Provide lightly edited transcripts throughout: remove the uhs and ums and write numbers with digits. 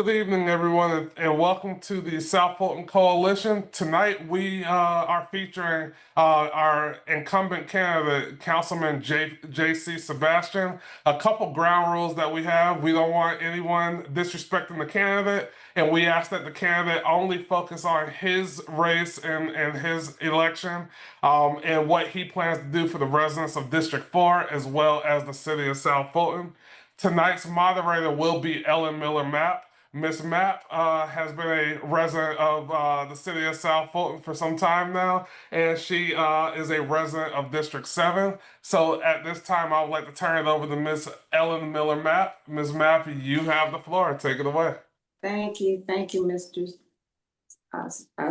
Good evening, everyone, and welcome to the South Fulton Coalition. Tonight, we are featuring our incumbent candidate, Councilman Jaceey Sebastian. A couple ground rules that we have. We don't want anyone disrespecting the candidate, and we ask that the candidate only focus on his race and his election and what he plans to do for the residents of District 4, as well as the city of South Fulton. Tonight's moderator will be Ellen Miller-Mapp. Miss Mapp has been a resident of the city of South Fulton for some time now, and she is a resident of District 7. So at this time, I would like to turn it over to Miss Ellen Miller-Mapp. Miss Mapp, you have the floor. Take it away. Thank you, Mr.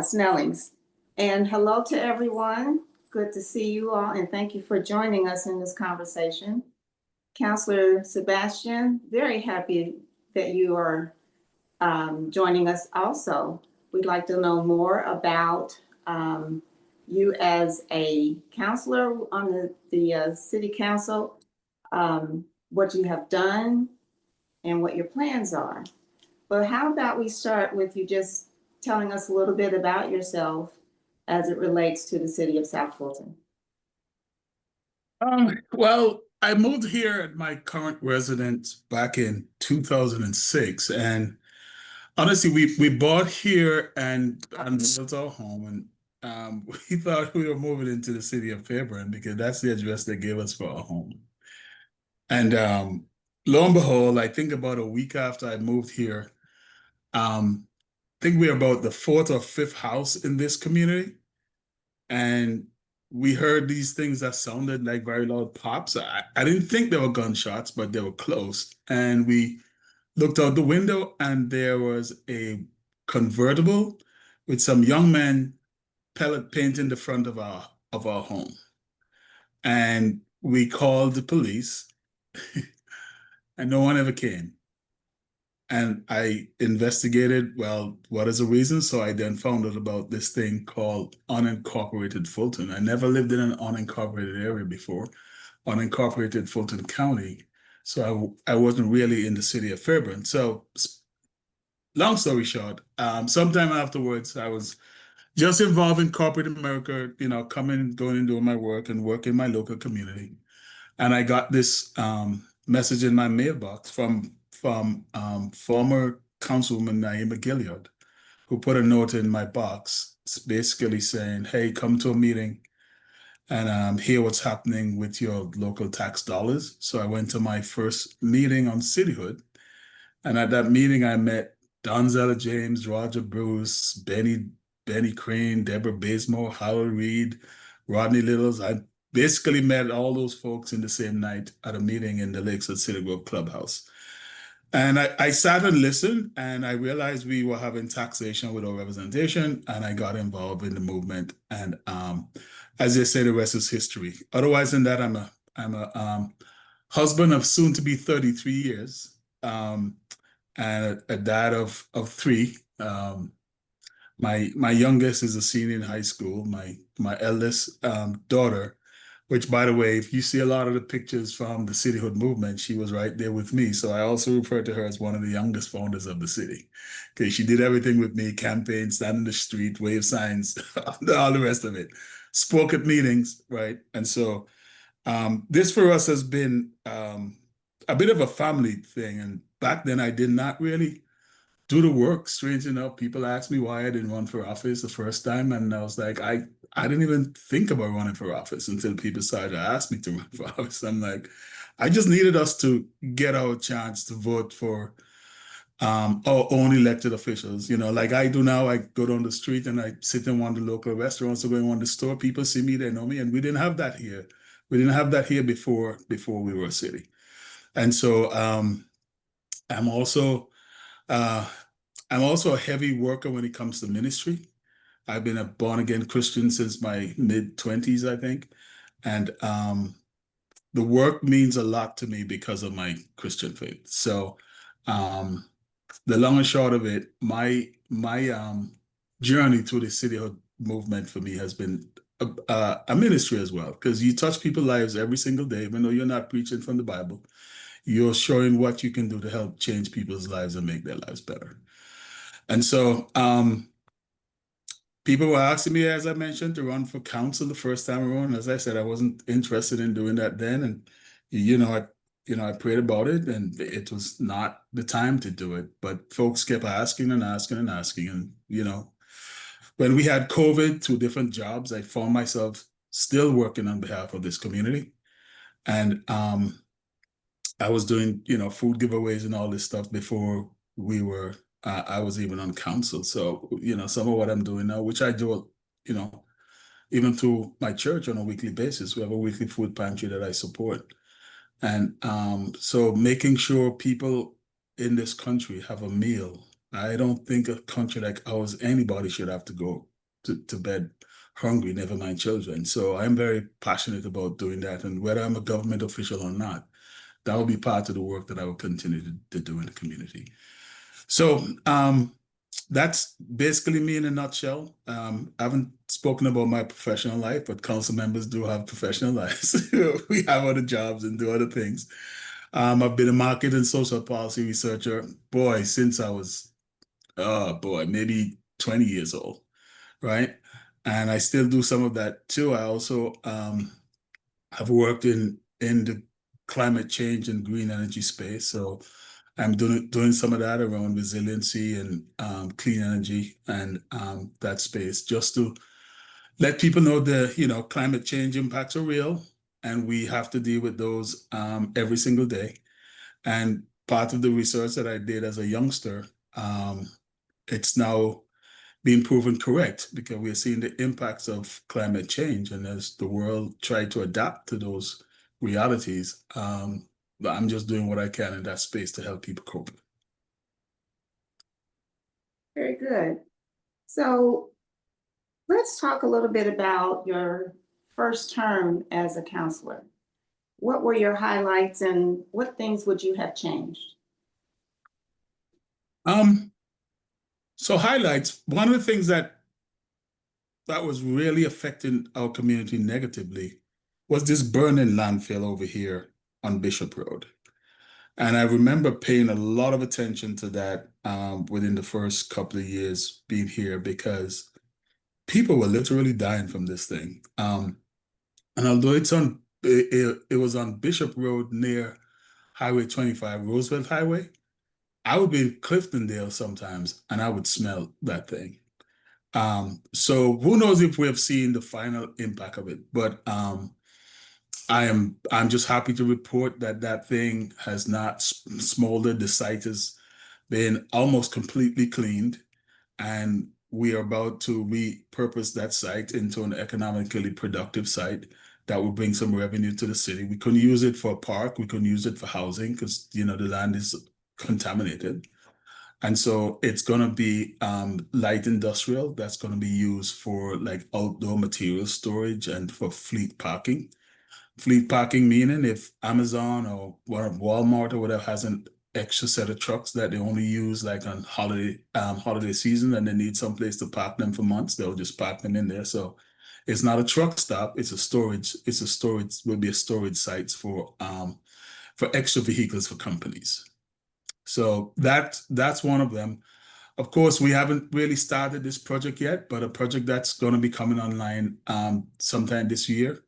Snellings. And hello to everyone. Good to see you all, and thank you for joining us in this conversation. Councilor Sebastian, very happy that you are joining us also. We'd like to know more about you as a counselor on the city council, what you have done and what your plans are. But how about we start with you just telling us a little bit about yourself as it relates to the city of South Fulton? Well, I moved here at my current residence back in 2006, and honestly, we bought here and built our home, and we thought we were moving into the city of Fairburn because that's the address they gave us for our home. And lo and behold, I think about a week after I moved here, I think we're about the fourth or fifth house in this community, and we heard these things that sounded like very loud pops. I didn't think they were gunshots, but they were close, and we looked out the window and there was a convertible with some young men pellet painting the front of our home. And we called the police and no one ever came. And I investigated, well, what is the reason? So I then found out about this thing called unincorporated Fulton. I never lived in an unincorporated area before, unincorporated Fulton County. So I wasn't really in the city of Fairburn. So long story short, sometime afterwards, I was just involved in corporate America, going and doing my work and work in my local community. And I got this message in my mailbox from former Councilwoman Naima Gilliard, who put a note in my box basically saying, hey, come to a meeting and hear what's happening with your local tax dollars. So I went to my first meeting on cityhood. And at that meeting, I met Donzella James, Roger Bruce, Benny Crane, Deborah Bazemore, Howard Reed, Rodney Littles. I basically met all those folks in the same night at a meeting in the Lakes at City Grove Clubhouse. And I sat and listened, and I realized we were having taxation with our representation, and I got involved in the movement. And as they say, the rest is history. Otherwise than that, I'm a husband of soon to be 33 years, and a dad of three. My youngest is a senior in high school. My eldest daughter, which, by the way, if you see a lot of the pictures from the cityhood movement, she was right there with me. So I also refer to her as one of the youngest founders of the city. Okay, she did everything with me: campaign, stand in the street, wave signs, all the rest of it. Spoke at meetings, right? And so this for us has been a bit of a family thing. And back then, I did not really do the work. Strange enough, people asked me why I didn't run for office the first time, and I was like, I didn't even think about running for office until people started to ask me to run for office. I'm like, I just needed us to get our chance to vote for our own elected officials. Like I do now. I go down the street and I sit in one of the local restaurants or go in one of the store. People see me, they know me, and we didn't have that here. We didn't have that here before we were a city. And so I'm also a heavy worker when it comes to ministry. I've been a born-again Christian since my mid-20s, I think. And the work means a lot to me because of my Christian faith. So the long and short of it, my journey through the cityhood movement for me has been a ministry as well, because you touch people's lives every single day, even though you're not preaching from the Bible. you're showing what you can do to help change people's lives and make their lives better. And so people were asking me, as I mentioned, to run for council the first time around. As I said, I wasn't interested in doing that then, and I prayed about it, and it was not the time to do it. But folks kept asking and asking and asking, and when we had COVID, 2 different jobs, I found myself still working on behalf of this community, and I was doing food giveaways and all this stuff before I was even on council. So some of what I'm doing now, which I do, even through my church on a weekly basis. We have a weekly food pantry that I support. And so making sure people in this country have a meal. I don't think a country like ours, anybody should have to go to bed hungry, never mind children. So I'm very passionate about doing that. And whether I'm a government official or not, that will be part of the work that I will continue to do in the community. So that's basically me in a nutshell. I haven't spoken about my professional life, but council members do have professional lives. We have other jobs and do other things. I've been a market and social policy researcher, since I was, maybe 20 years old, right? And I still do some of that too. I also have worked in the climate change and green energy space. So I'm doing some of that around resiliency and clean energy and that space, just to let people know the climate change impacts are real, and we have to deal with those every single day. And part of the research that I did as a youngster, it's now being proven correct, because we're seeing the impacts of climate change, and as the world try to adapt to those realities, I'm just doing what I can in that space to help people cope. Very good. So let's talk a little bit about your first term as a counselor. What were your highlights and what things would you have changed? So highlights, one of the things that was really affecting our community negatively was this burning landfill over here on Bishop Road. And I remember paying a lot of attention to that within the first couple of years being here, because people were literally dying from this thing. And although it was on Bishop Road near Highway 25, Roosevelt Highway, I would be in Cliftondale sometimes and I would smell that thing. So who knows if we have seen the final impact of it, but I'm just happy to report that that thing has not smoldered. The site has been almost completely cleaned, and we are about to repurpose that site into an economically productive site that will bring some revenue to the city. We couldn't use it for a park. We couldn't use it for housing because the land is contaminated. And so it's going to be light industrial that's going to be used for like outdoor material storage and for fleet parking. Fleet parking meaning if Amazon or Walmart or whatever has an extra set of trucks that they only use like on holiday season, and they need some place to park them for months, they'll just park them in there. So it's not a truck stop, it's a storage, will be a storage sites for extra vehicles for companies. So that's one of them. Of course, we haven't really started this project yet, but a project that's going to be coming online sometime this year.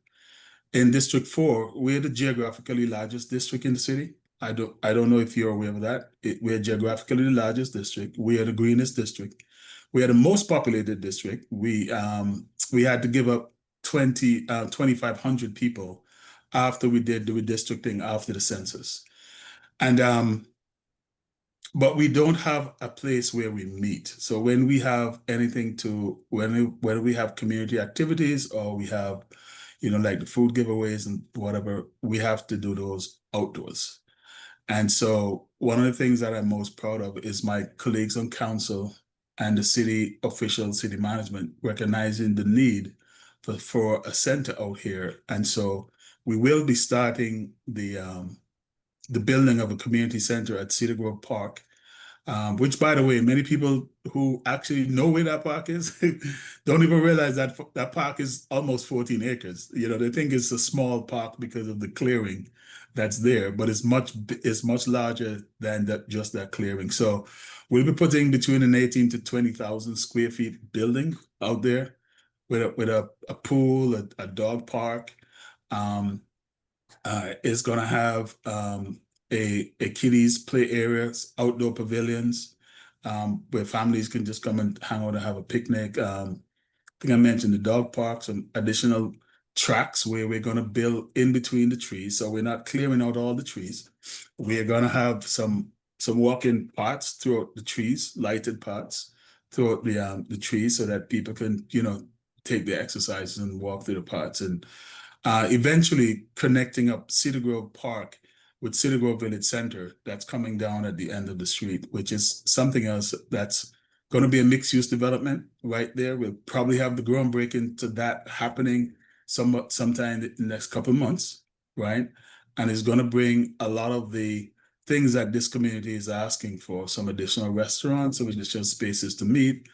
In District 4, we're the geographically largest district in the city. I don't know if you're aware of that. We're geographically the largest district. We are the greenest district. We are the most populated district. We had to give up 2,500 people after we did the redistricting after the census. And but we don't have a place where we meet. So when we have anything when we have community activities, or we have, like the food giveaways and whatever, we have to do those outdoors. And so one of the things that I'm most proud of is my colleagues on council and the city officials, city management, recognizing the need for a center out here. And so we will be starting the building of a community center at Cedar Grove Park, which, by the way, many people who actually know where that park is don't even realize that that park is almost 14 acres. They think it's a small park because of the clearing, that's there, but it's much larger than just that clearing. So we'll be putting between an 18 to 20,000 square feet building out there with a pool, a dog park. It's gonna have a kiddies play areas, outdoor pavilions, where families can just come and hang out and have a picnic. I think I mentioned the dog park, some additional tracks where we're going to build in between the trees. So we're not clearing out all the trees. We're going to have some walking paths throughout the trees, lighted paths throughout the trees so that people can, take their exercises and walk through the paths. And eventually connecting up Cedar Grove Park with Cedar Grove Village Center, that's coming down at the end of the street, which is something else that's going to be a mixed-use development right there. We'll probably have the groundbreaking to that happening sometime in the next couple of months, right? And it's going to bring a lot of the things that this community is asking for, some additional restaurants, some additional spaces to meet,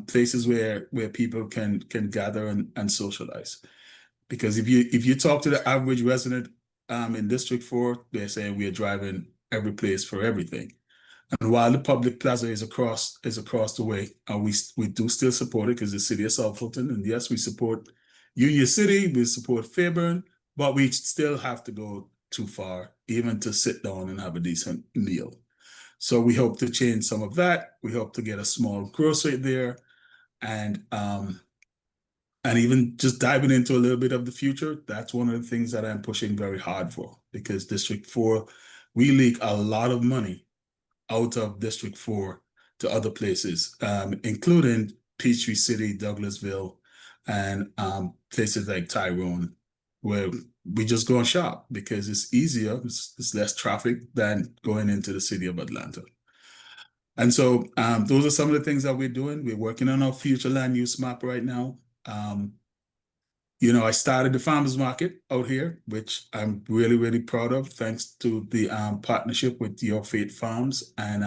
places where people can gather and socialize. Because if you talk to the average resident in District 4, they're saying we are driving every place for everything. And while the public plaza is across the way, and we do still support it because the city of South Fulton, and yes, we support Union City, we support Fairburn, but we still have to go too far, even to sit down and have a decent meal. So we hope to change some of that. We hope to get a small grocery there, and even just diving into a little bit of the future. That's one of the things that I'm pushing very hard for, because District 4, we leak a lot of money out of District 4 to other places, including Peachtree City, Douglasville, and places like Tyrone, where we just go and shop because it's easier, it's less traffic than going into the city of Atlanta. And so those are some of the things that we're doing. We're working on our future land use map right now. I started the farmers market out here, which I'm really, really proud of, thanks to the partnership with Your Fate Farms and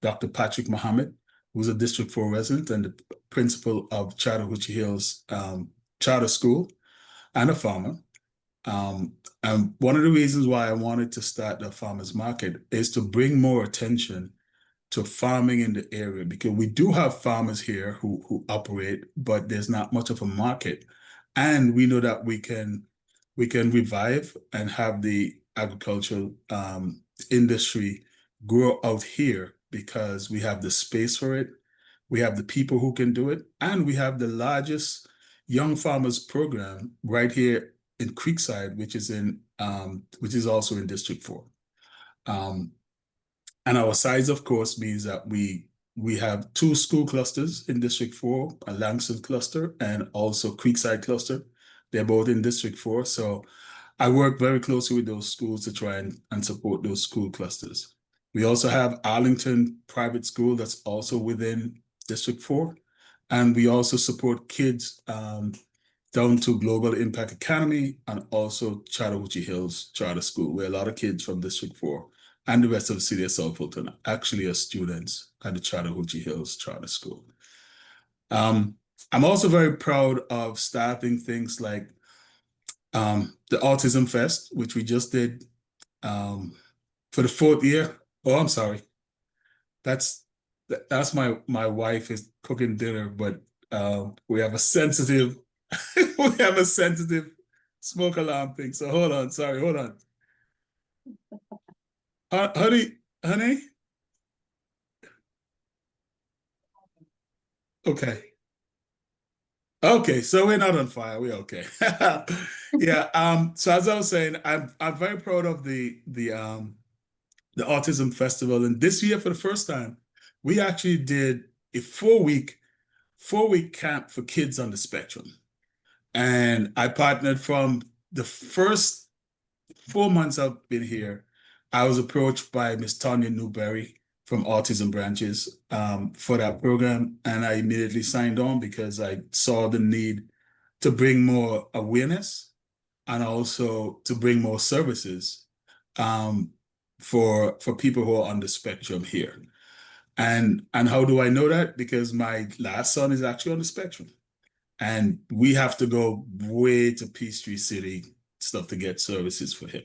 Dr. Patrick Mohammed, who's a District 4 resident and the principal of Chattahoochee Hills Charter School and a farmer. And one of the reasons why I wanted to start the farmers market is to bring more attention to farming in the area, because we do have farmers here who operate, but there's not much of a market. And we know that we can revive and have the agricultural industry grow out here because we have the space for it, we have the people who can do it, and we have the largest young farmers program right here in Creekside, which is also in District 4. And our size, of course, means that we have 2 school clusters in District 4, a Langston cluster and also Creekside cluster. They're both in District 4. So I work very closely with those schools to try and support those school clusters. We also have Arlington Private School that's also within District 4. And we also support kids down to Global Impact Academy and also Chattahoochee Hills Charter School, where a lot of kids from District 4 and the rest of the city of South Fulton actually are students at the Chattahoochee Hills Charter School. I'm also very proud of starting things like the Autism Fest, which we just did for the 4th year. Oh, I'm sorry. That's my wife is cooking dinner, but we have a sensitive smoke alarm thing. So hold on. Honey? Okay, so we're not on fire. We're okay. Yeah. So as I was saying, I'm very proud of the Autism Festival, and this year for the first time, we actually did a 4-week camp for kids on the spectrum, and I partnered from the first 4 months I've been here. I was approached by Miss Tanya Newberry from Autism Branches for that program, and I immediately signed on because I saw the need to bring more awareness and also to bring more services for people who are on the spectrum here. And how do I know that? Because my last son is actually on the spectrum, and we have to go way to Peachtree City stuff to get services for him.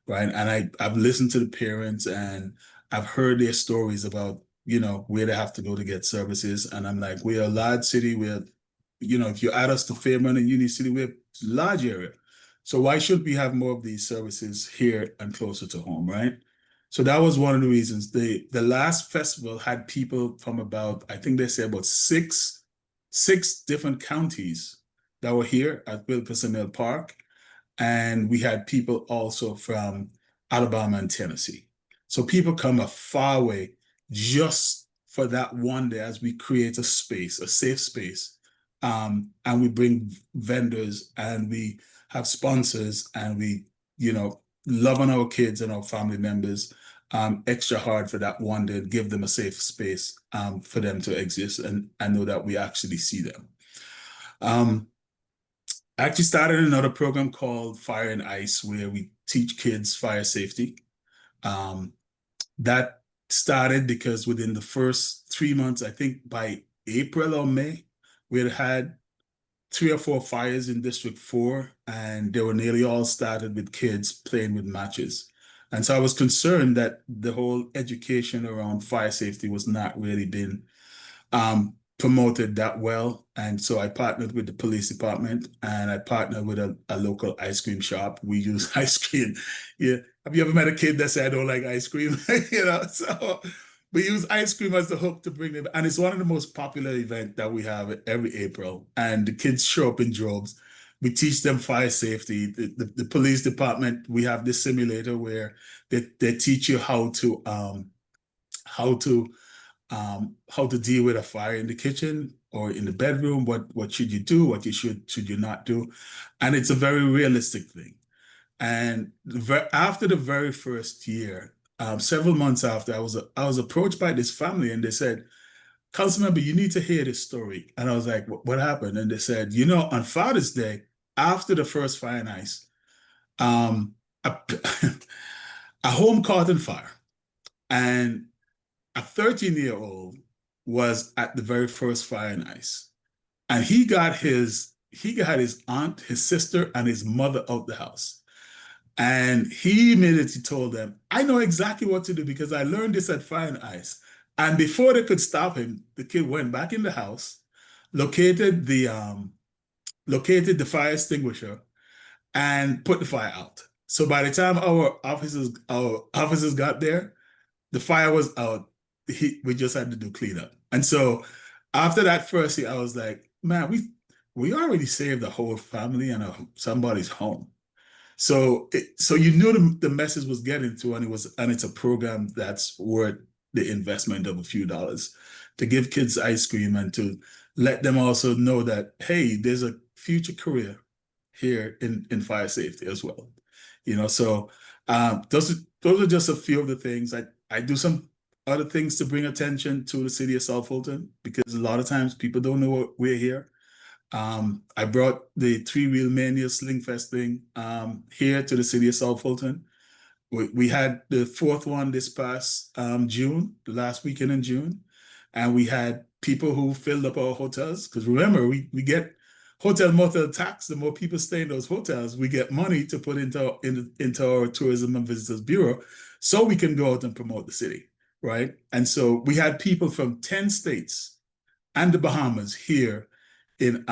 right? And I've listened to the parents and I've heard their stories about, where they have to go to get services. And I'm like, we're a large city. If you add us to Fairmont and Union City, we're a large area. So why shouldn't we have more of these services here and closer to home, right? So that was one of the reasons. The last festival had people from about, I think they say about six different counties that were here at Wilkerson Park. And we had people also from Alabama and Tennessee. So people come a far way just for that one day as we create a space, a safe space. And we bring vendors and we have sponsors and we, love on our kids and our family members extra hard for that one day, give them a safe space for them to exist and know that we actually see them. I actually started another program called Fire and Ice, where we teach kids fire safety. That started because within the first 3 months, I think by April or May, we had 3 or 4 fires in District 4, and they were nearly all started with kids playing with matches. And so I was concerned that the whole education around fire safety was not really being promoted that well. And so I partnered with the police department and I partnered with a local ice cream shop. We use ice cream. Yeah. Have you ever met a kid that said, I don't like ice cream? So we use ice cream as the hook to bring them. And it's one of the most popular events that we have every April. And the kids show up in droves. We teach them fire safety. The police department, we have this simulator where they teach you how to deal with a fire in the kitchen or in the bedroom. What should you do? What should you not do? And it's a very realistic thing. And after the very first year, several months after, I was approached by this family and they said, Councilmember, you need to hear this story. And I was like, what happened? And they said, on Father's Day, after the first fire and ice, a home caught on fire. And a 13-year-old was at the very first fire and ice. And he got his aunt, his sister, and his mother out the house. And he immediately told them, I know exactly what to do because I learned this at Fire and Ice. And before they could stop him, the kid went back in the house, located the fire extinguisher, and put the fire out. So by the time our officers got there, the fire was out. We just had to do cleanup. And so after that first year, I was like, man, we already saved the whole family and somebody's home. So you knew the message was getting to, and it's a program that's worth the investment of a few dollars to give kids ice cream and to let them also know that, hey, there's a future career here in fire safety as well. So those are just a few of the things. I do some other things to bring attention to the city of South Fulton because a lot of times people don't know we're here. I brought the 3-Wheel Mania Sling Fest thing here to the city of South Fulton. We had the 4th one this past June, the last weekend in June, and we had people who filled up our hotels because remember we get hotel motel tax. The more people stay in those hotels, we get money to put into our Tourism and Visitors Bureau, so we can go out and promote the city, right? And so we had people from 10 states and the Bahamas here in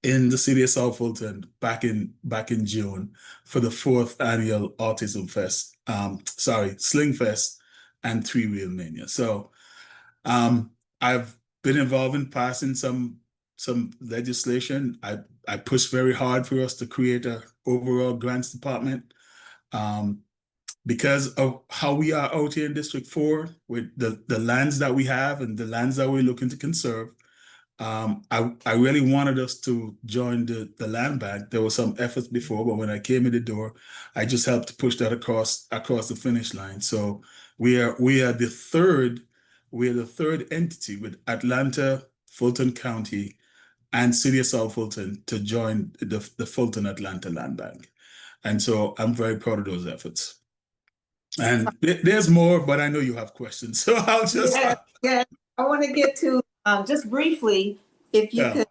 the city of South Fulton back in June for the 4th annual Autism Fest, Sling Fest and 3-Wheel Mania. So I've been involved in passing some legislation. I pushed very hard for us to create an overall grants department because of how we are out here in District 4 with the lands that we have and the lands that we're looking to conserve. I really wanted us to join the land bank. There were some efforts before, but when I came in the door, I just helped to push that across the finish line. So we are the third entity with Atlanta, Fulton County, and City of South Fulton to join the Fulton Atlanta Land Bank. And so I'm very proud of those efforts. And there's more, but I know you have questions, so I'll just yeah. I want to get to just briefly, if you could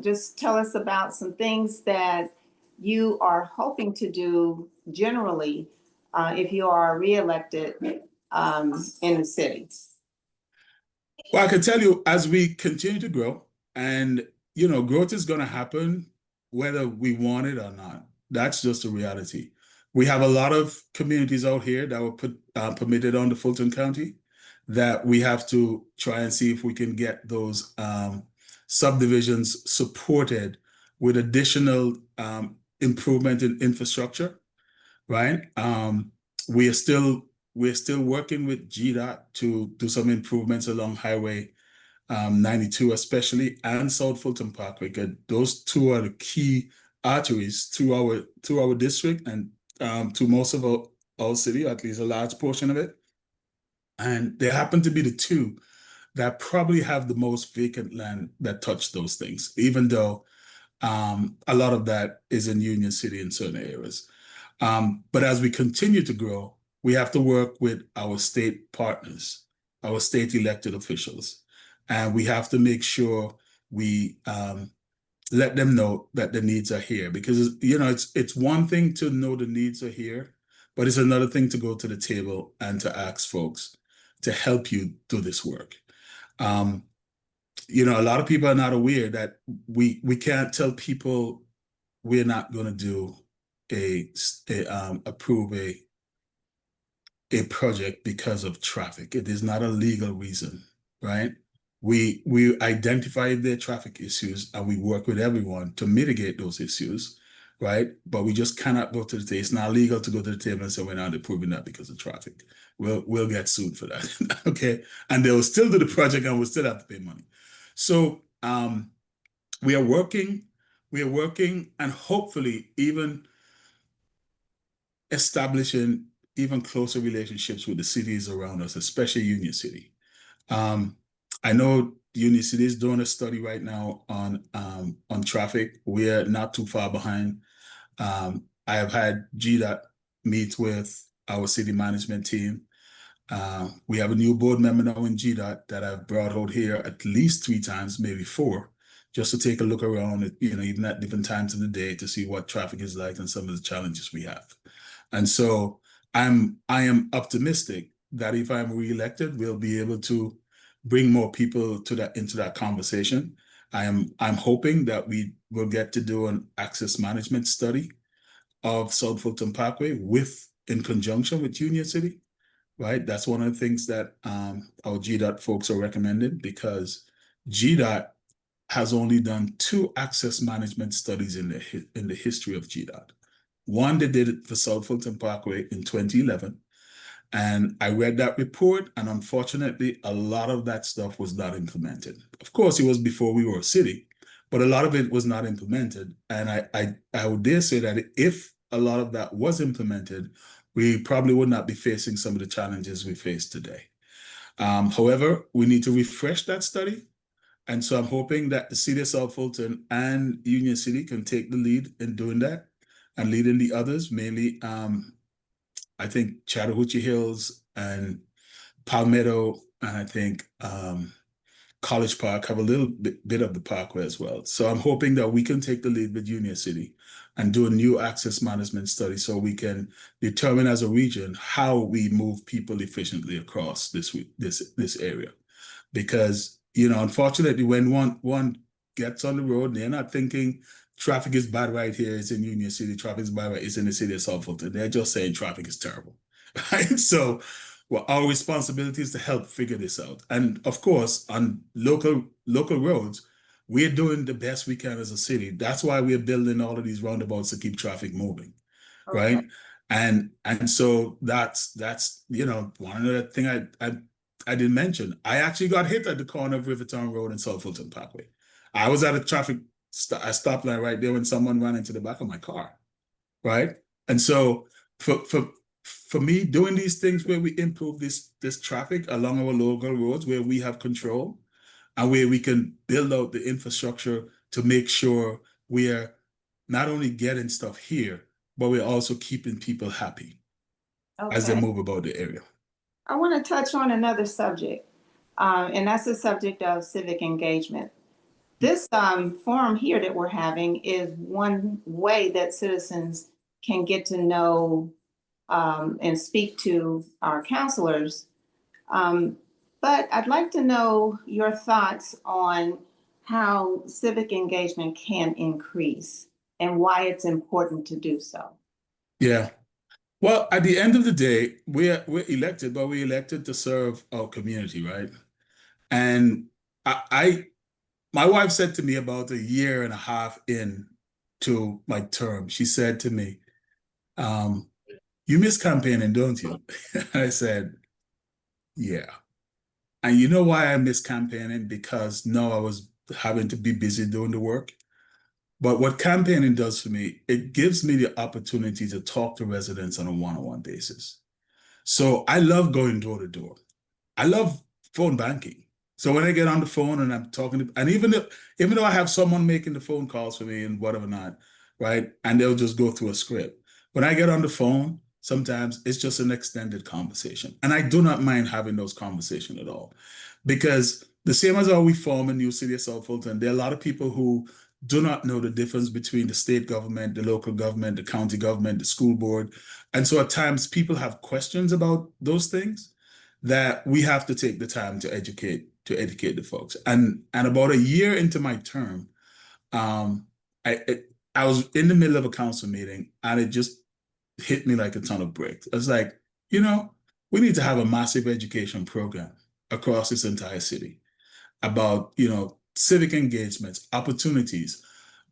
just tell us about some things that you are hoping to do generally if you are reelected in the city? Well, I can tell you, as we continue to grow, and growth is going to happen whether we want it or not. That's just a reality. We have a lot of communities out here that were permitted under Fulton County that we have to try and see if we can get those subdivisions supported with additional improvement in infrastructure, right? We're still working with GDOT to do some improvements along Highway 92 especially, and South Fulton Parkway. Those two are the key arteries through our district and to most of our city, at least a large portion of it. And they happen to be the two that probably have the most vacant land that touch those things, even though a lot of that is in Union City in certain areas. But as we continue to grow, we have to work with our state partners, our state elected officials, and we have to make sure we let them know that the needs are here. Because it's one thing to know the needs are here, but it's another thing to go to the table and to ask folks to help you do this work. A lot of people are not aware that we can't tell people we're not going to do approve a project because of traffic. It is not a legal reason, right? We identify the traffic issues and we work with everyone to mitigate those issues, right? But we just cannot go to the table. It's not legal to go to the table and say we're not approving that because of traffic. We'll get sued for that, okay? And they will still do the project and we'll still have to pay money. So we are working and hopefully even establishing even closer relationships with the cities around us, especially Union City. I know Union City is doing a study right now on traffic. We're not too far behind. I have had GDOT meet with our city management team. We have a new board member now in GDOT that I've brought out here at least 3 times, maybe 4, just to take a look around, even at different times of the day to see what traffic is like and some of the challenges we have. And so I am optimistic that if I'm reelected, we'll be able to bring more people into that conversation. I'm hoping that we will get to do an access management study of South Fulton Parkway in conjunction with Union City, right? That's one of the things that our GDOT folks are recommending, because GDOT has only done 2 access management studies in the history of GDOT. One, they did it for South Fulton Parkway in 2011. And I read that report, and unfortunately, a lot of that stuff was not implemented. Of course, it was before we were a city, but a lot of it was not implemented. And I would dare say that if a lot of that was implemented, we probably would not be facing some of the challenges we face today. However, we need to refresh that study. And so I'm hoping that the city of South Fulton and Union City can take the lead in doing that and leading the others, mainly I think Chattahoochee Hills and Palmetto, and I think College Park have a little bit of the parkway as well. So I'm hoping that we can take the lead with Union City and do a new access management study so we can determine as a region how we move people efficiently across this area. Because, unfortunately, when one gets on the road, they're not thinking traffic is bad right here, it's in Union City, traffic is bad, it's in the city of South Fulton. They're just saying traffic is terrible, right? So our responsibility is to help figure this out. And of course, on local roads, we're doing the best we can as a city. That's why we're building all of these roundabouts to keep traffic moving, okay. Right? And so that's one of the thing I didn't mention. I actually got hit at the corner of Rivertown Road and South Fulton Parkway. I was at a stoplight right there when someone ran into the back of my car, right? And so for me, doing these things where we improve this traffic along our local roads, where we have control and where we can build out the infrastructure to make sure we're not only getting stuff here, but we're also keeping people happy as they move about the area. I want to touch on another subject, and that's the subject of civic engagement. this forum here that we're having is one way that citizens can get to know and speak to our counselors. But I'd like to know your thoughts on how civic engagement can increase and why it's important to do so. Yeah. Well, at the end of the day, we're elected, but we're elected to serve our community, right? And my wife said to me about a year and a half into my term, she said to me, you miss campaigning, don't you? I said, yeah. And you know why I miss campaigning? Because no, I was having to be busy doing the work. But what campaigning does for me, it gives me the opportunity to talk to residents on a one-on-one basis. So I love going door to door. I love phone banking. So when I get on the phone and I'm talking to, and even though I have someone making the phone calls for me and whatever not, right? And they'll just go through a script. When I get on the phone, sometimes it's just an extended conversation. And I do not mind having those conversations at all. Because the same as how we form a new city of South Fulton, there are a lot of people who do not know the difference between the state government, the local government, the county government, the school board. And so at times people have questions about those things that we have to take the time to educate the folks. And about a year into my term, I was in the middle of a council meeting and it just hit me like a ton of bricks. I was like, we need to have a massive education program across this entire city about, civic engagements, opportunities.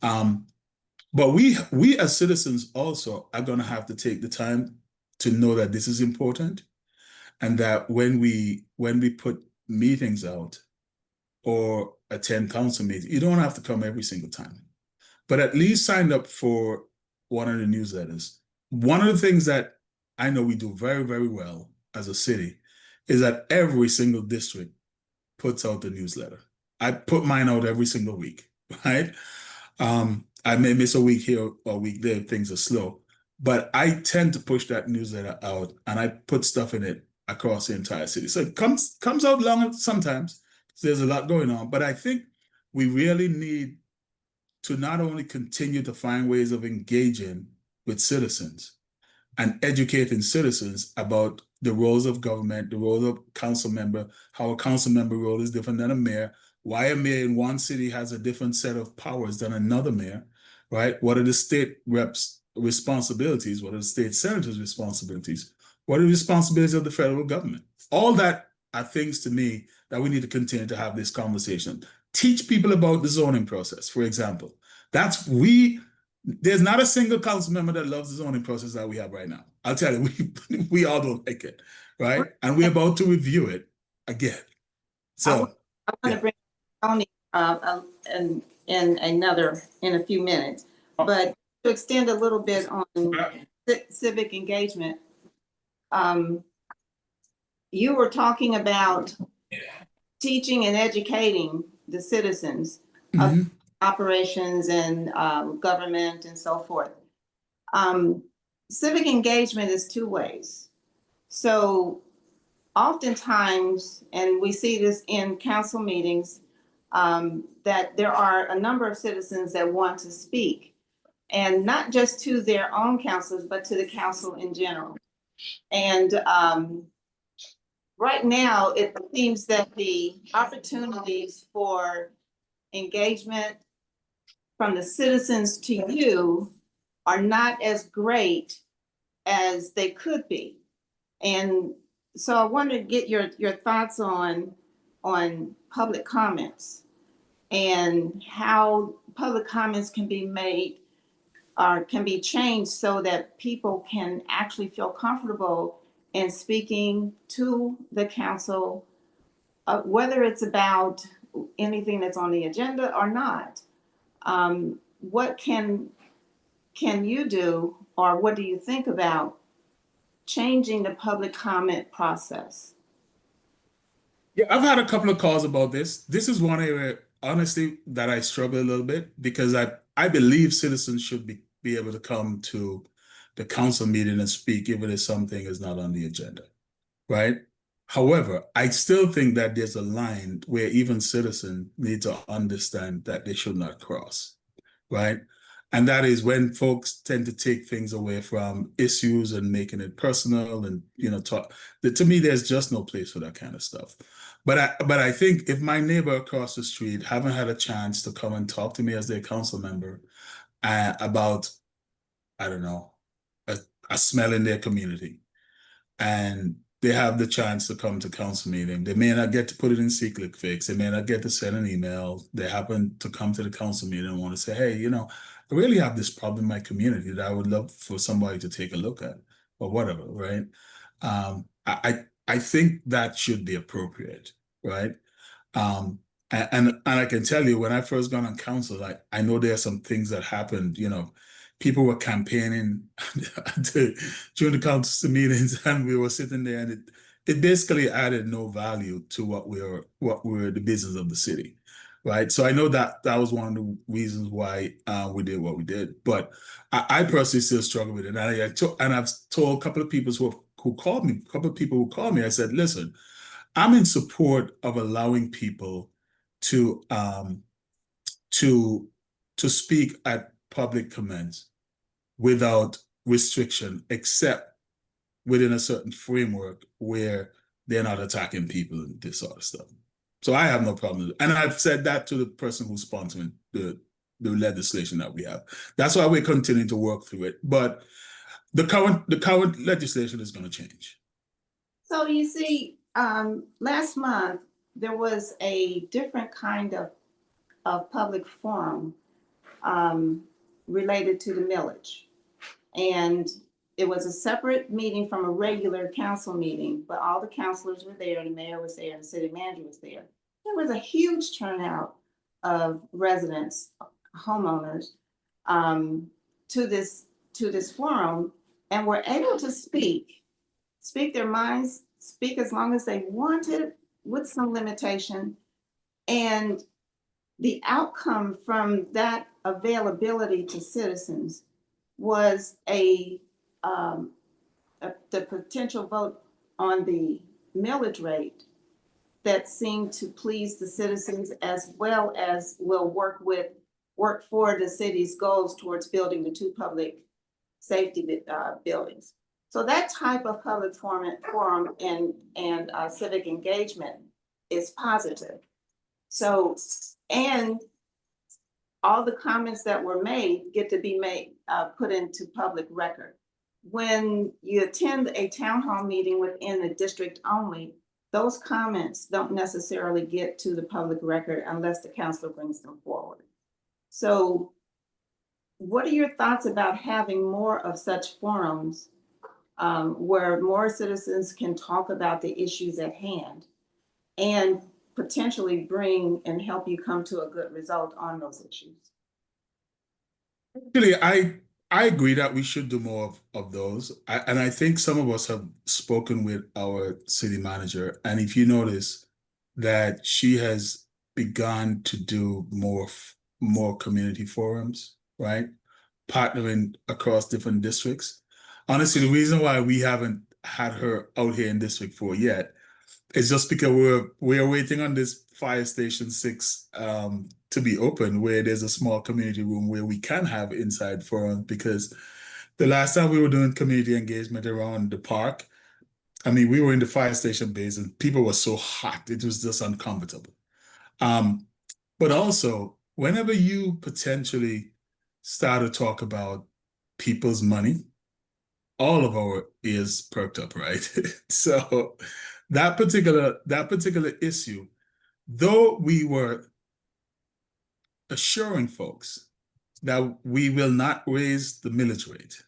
But we as citizens also are going to have to take the time to know that this is important, and that when we put meetings out or attend council meetings, you don't have to come every single time, but at least sign up for one of the newsletters. One of the things that I know we do very, very well as a city is that every single district puts out the newsletter. I put mine out every single week, right? I may miss a week here or a week there if things are slow, but I tend to push that newsletter out and I put stuff in it across the entire city. So it comes out long sometimes. There's a lot going on, but I think we really need to not only continue to find ways of engaging with citizens and educating citizens about the roles of government, the role of council member, how a council member role is different than a mayor, why a mayor in one city has a different set of powers than another mayor, right? What are the state reps' responsibilities? What are the state senators' responsibilities? What are the responsibilities of the federal government? All that are things to me that we need to continue to have this conversation. Teach people about the zoning process, for example. There's not a single council member that loves the zoning process that we have right now. I'll tell you, we all don't like it, right? And we're about to review it again. So I want to bring Tony in a few minutes, but to extend a little bit on civic engagement, you were talking about teaching and educating the citizens of operations and government and so forth. Civic engagement is two ways. So oftentimes, and we see this in council meetings, that there are a number of citizens that want to speak, and not just to their own councils, but to the council in general. And right now, it seems that the opportunities for engagement from the citizens to you are not as great as they could be. And so I want to get your thoughts on public comments and how public comments can be made or can be changed so that people can actually feel comfortable in speaking to the council, whether it's about anything that's on the agenda or not. What can you do, or what do you think about changing the public comment process? Yeah, I've had a couple of calls about this. This is one area, honestly, that I struggle a little bit because I believe citizens should be able to come to the council meeting and speak even if something is not on the agenda, right? However, I still think that there's a line where even citizens need to understand that they should not cross, right? And that is when folks tend to take things away from issues and making it personal and, talk. To me, there's just no place for that kind of stuff. But I think if my neighbor across the street haven't had a chance to come and talk to me as their council member about, I don't know, a smell in their community, and they have the chance to come to council meeting. They may not get to put it in secret fix. They may not get to send an email. They happen to come to the council meeting and want to say, hey, I really have this problem in my community that I would love for somebody to take a look at or whatever, right? I think that should be appropriate, right? Um, and I can tell you, when I first got on council, I know there are some things that happened. People were campaigning during the council meetings, and we were sitting there, and it basically added no value to what we're the business of the city, right? So I know that was one of the reasons why we did what we did. But I personally still struggle with it, and I've told a couple of people who called me, I said, listen, I'm in support of allowing people to to speak at public comments without restriction, except within a certain framework where they're not attacking people and this sort of stuff. So I have no problem. And I've said that to the person who's sponsoring the legislation that we have. That's why we're continuing to work through it. But the current legislation is going to change. So you see, last month, there was a different kind of public forum related to the millage. And it was a separate meeting from a regular council meeting, but all the councilors were there, the mayor was there, the city manager was there. There was a huge turnout of residents, homeowners, to this forum, and were able to speak their minds, speak as long as they wanted with some limitation. And the outcome from that availability to citizens was the potential vote on the millage rate that seemed to please the citizens, as well as will work for the city's goals towards building the 2 public safety buildings. So that type of public forum and civic engagement is positive. So, and all the comments that were made get to be put into public record. When you attend a town hall meeting within a district only, those comments don't necessarily get to the public record unless the councilor brings them forward. So what are your thoughts about having more of such forums where more citizens can talk about the issues at hand and potentially bring and help you come to a good result on those issues? Actually, I agree that we should do more of those. And I think some of us have spoken with our city manager. And if you notice that she has begun to do more community forums, right? Partnering across different districts. Honestly, the reason why we haven't had her out here in District 4 yet is just because we're waiting on this Fire Station 6 to be open, where there's a small community room where we can have inside forums. Because the last time we were doing community engagement around the park, I mean, we were in the fire station base and people were so hot, it was just uncomfortable. But also, whenever you potentially start to talk about people's money, all of our ears perked up, right? So that particular issue, though we were assuring folks that we will not raise the millage rate.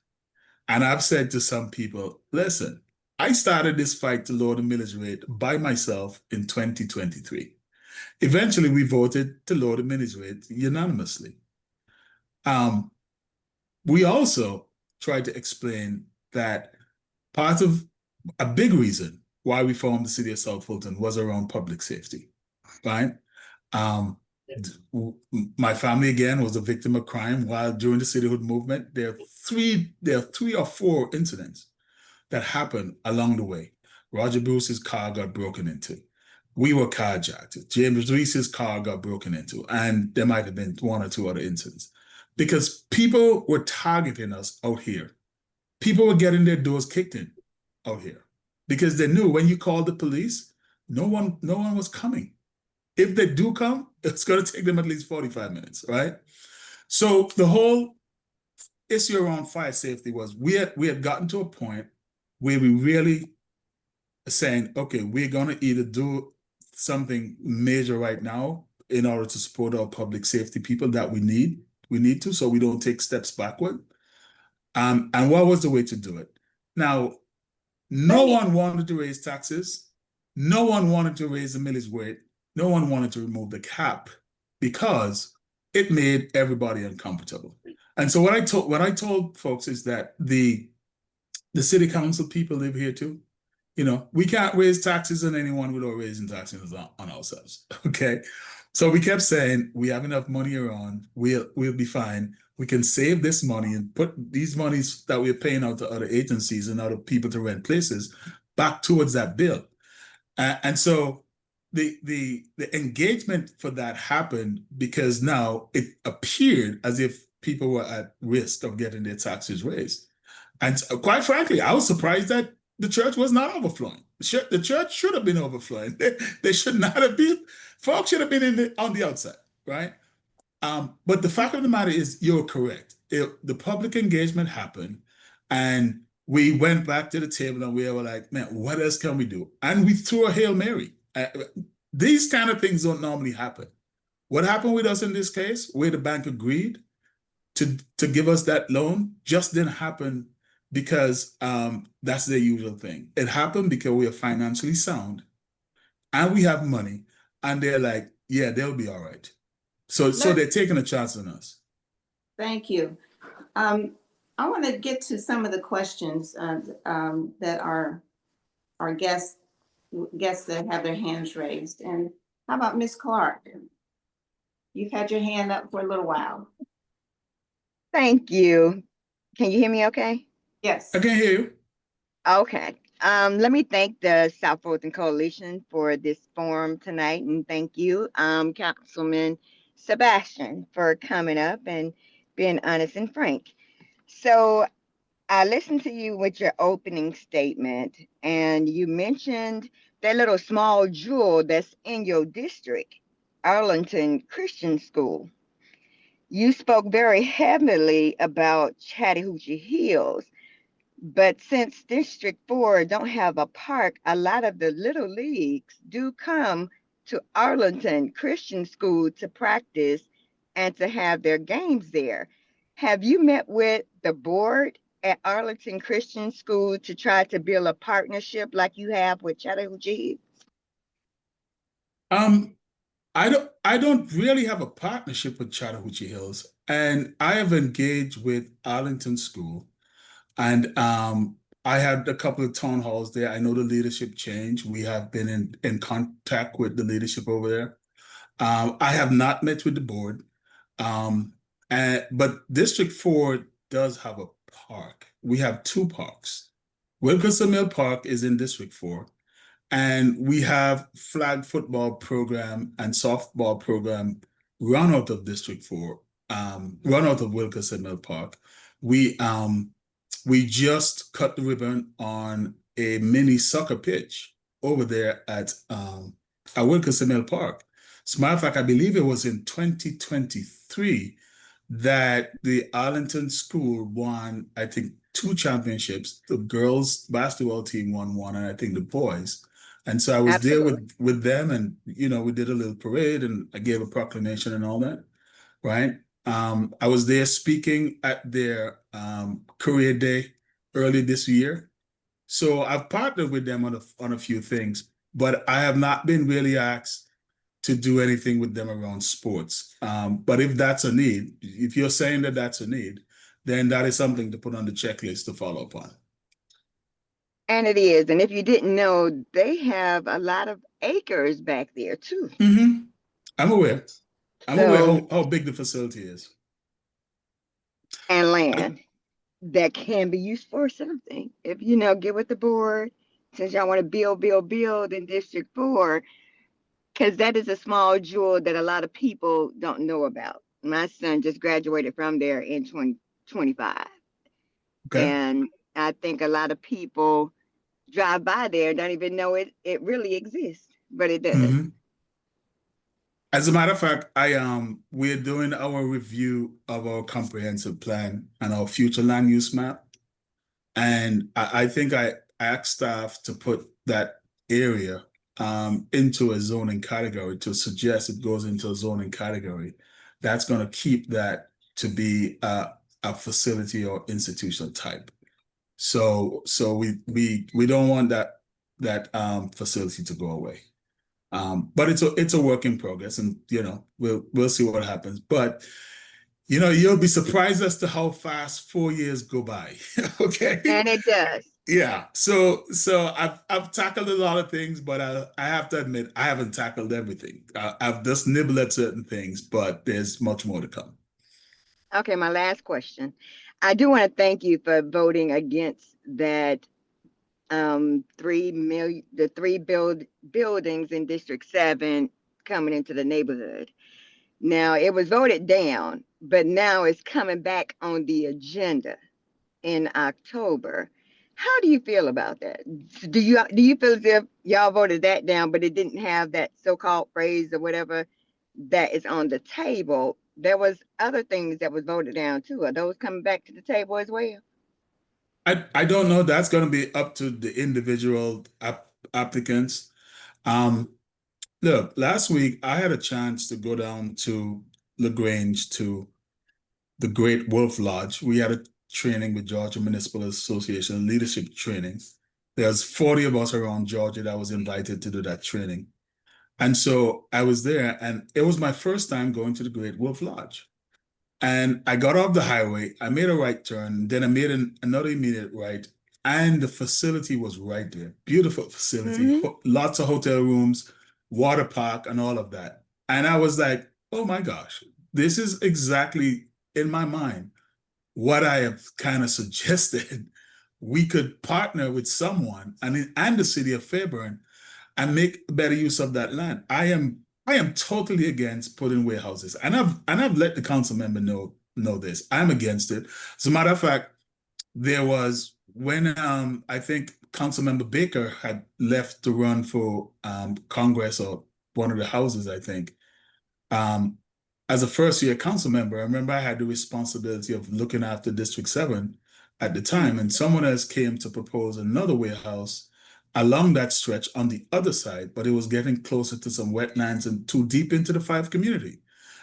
And I've said to some people, listen, I started this fight to lower the millage rate by myself in 2023. Eventually, we voted to lower the millage rate unanimously. We also tried to explain that part of a big reason why we formed the city of South Fulton was around public safety, right? My family, again, was a victim of crime while during the cityhood movement. There are three or four incidents that happened along the way Roger Bruce's car got broken into. We were carjacked. James Reese's car got broken into, and there might have been one or two other incidents because people were targeting us out here. People were getting their doors kicked in out here because they knew when you called the police, no one was coming. If they do come, it's going to take them at least 45 minutes, right? So the whole issue around fire safety was we had gotten to a point where we really saying, okay, we're going to either do something major right now in order to support our public safety people that we need to, so we don't take steps backward. And what was the way to do it? Now, no one wanted to raise taxes. No one wanted to raise the millage rate. No one wanted to remove the cap because it made everybody uncomfortable. And so what I told folks is that the city council people live here too. You know, we can't raise taxes on anyone without raising taxes on ourselves. Okay. So we kept saying we have enough money around, we'll be fine. We can save this money and put these monies that we're paying out to other agencies and other people to rent places back towards that bill. And so the engagement for that happened because now it appeared as if people were at risk of getting their taxes raised. And quite frankly, I was surprised that the church was not overflowing. The church should have been overflowing. They should not have been. Folks should have been on the outside, right? But the fact of the matter is, you're correct. The public engagement happened, and we went back to the table and we were like, man, what else can we do? And we threw a Hail Mary. These kind of things don't normally happen. What happened with us in this case, where the bank agreed to give us that loan, just didn't happen because that's their usual thing. It happened because we are financially sound and we have money, and they're like, yeah, they'll be all right. So they're taking a chance on us. Thank you. I want to get to some of the questions that our guests that have their hands raised. And how about Ms. Clark? You've had your hand up for a little while. Thank you. Can you hear me okay? Yes. I can hear you. Okay. Let me thank the South Fulton Coalition for this forum tonight, and thank you, Councilman Sebastian, for coming up and being honest and frank. So I listened to you with your opening statement, and you mentioned that little small jewel that's in your district, Arlington Christian School. You spoke very heavily about Chattahoochee Hills, but since District 4 don't have a park, a lot of the little leagues do come to Arlington Christian School to practice and to have their games there. Have you met with the board at Arlington Christian School to try to build a partnership like you have with Chattahoochee? I don't really have a partnership with Chattahoochee Hills, and I have engaged with Arlington School, and I had a couple of town halls there. I know the leadership changed. We have been in contact with the leadership over there. I have not met with the board, but District 4 does have a park. We have two parks. Wilkinson Mill Park is in District 4. And we have flag football program and softball program run out of District 4, run out of Wilkinson Mill Park. We just cut the ribbon on a mini soccer pitch over there at Wilkinson Mill Park. As a matter of fact, I believe it was in 2023 that the Arlington School won, I think, 2 championships. The girls basketball team won one, and I think the boys. And so I was Absolutely. there with them, and we did a little parade, and I gave a proclamation and all that, right? I was there speaking at their career day early this year. So I've partnered with them on a few things, but I have not been really asked to do anything with them around sports. But if that's a need, if you're saying that that's a need, then that is something to put on the checklist to follow up on. And it is. And if you didn't know, they have a lot of acres back there too. Mm-hmm. I'm aware. I'm aware So, how big the facility is. and land that can be used for something. If get with the board since y'all want to build in District 4, because that is a small jewel that a lot of people don't know about. My son just graduated from there in 2025. Okay. And I think a lot of people drive by there, don't even know it really exists, but it does. Mhm. As a matter of fact, we're doing our review of our comprehensive plan and our future land use map. And I think I asked staff to put that area into a zoning category, to suggest it goes into a zoning category. That's going to keep that to be a facility or institutional type. So we don't want that facility to go away. But it's a work in progress, and we'll see what happens. But you'll be surprised as to how fast 4 years go by. Okay. And it does. Yeah. So I've tackled a lot of things, but I have to admit I haven't tackled everything. I've just nibbled at certain things, but there's much more to come. Okay, my last question. I do want to thank you for voting against that 3 million, the buildings in District 7 coming into the neighborhood. Now it was voted down, but now it's coming back on the agenda in October. How do you feel about that? Do you feel as if y'all voted that down, but it didn't have that so-called phrase or whatever that is on the table? There was other things that was voted down too. Are those coming back to the table as well? I don't know. That's going to be up to the individual applicants. Look, last week I had a chance to go down to LaGrange to the Great Wolf Lodge. We had a training with Georgia Municipal Association, leadership training. There's 40 of us around Georgia that was invited to do that training. And so I was there, and it was my first time going to the Great Wolf Lodge. And I got off the highway, I made a right turn, then I made another immediate right, and the facility was right there. Beautiful facility, lots of hotel rooms, water park, and all of that. And I was like, oh my gosh, this is exactly, in my mind, what I have kind of suggested. We could partner with someone and the city of Fairburn and make better use of that land. I am totally against putting warehouses, and I've let the council member know this. I'm against it. As a matter of fact, there was when I think Councilmember Baker had left to run for Congress or one of the houses, I think. As a first-year council member, I remember I had the responsibility of looking after District 7 at the time, and someone else came to propose another warehouse along that stretch on the other side, but it was getting closer to some wetlands and too deep into the 5 community.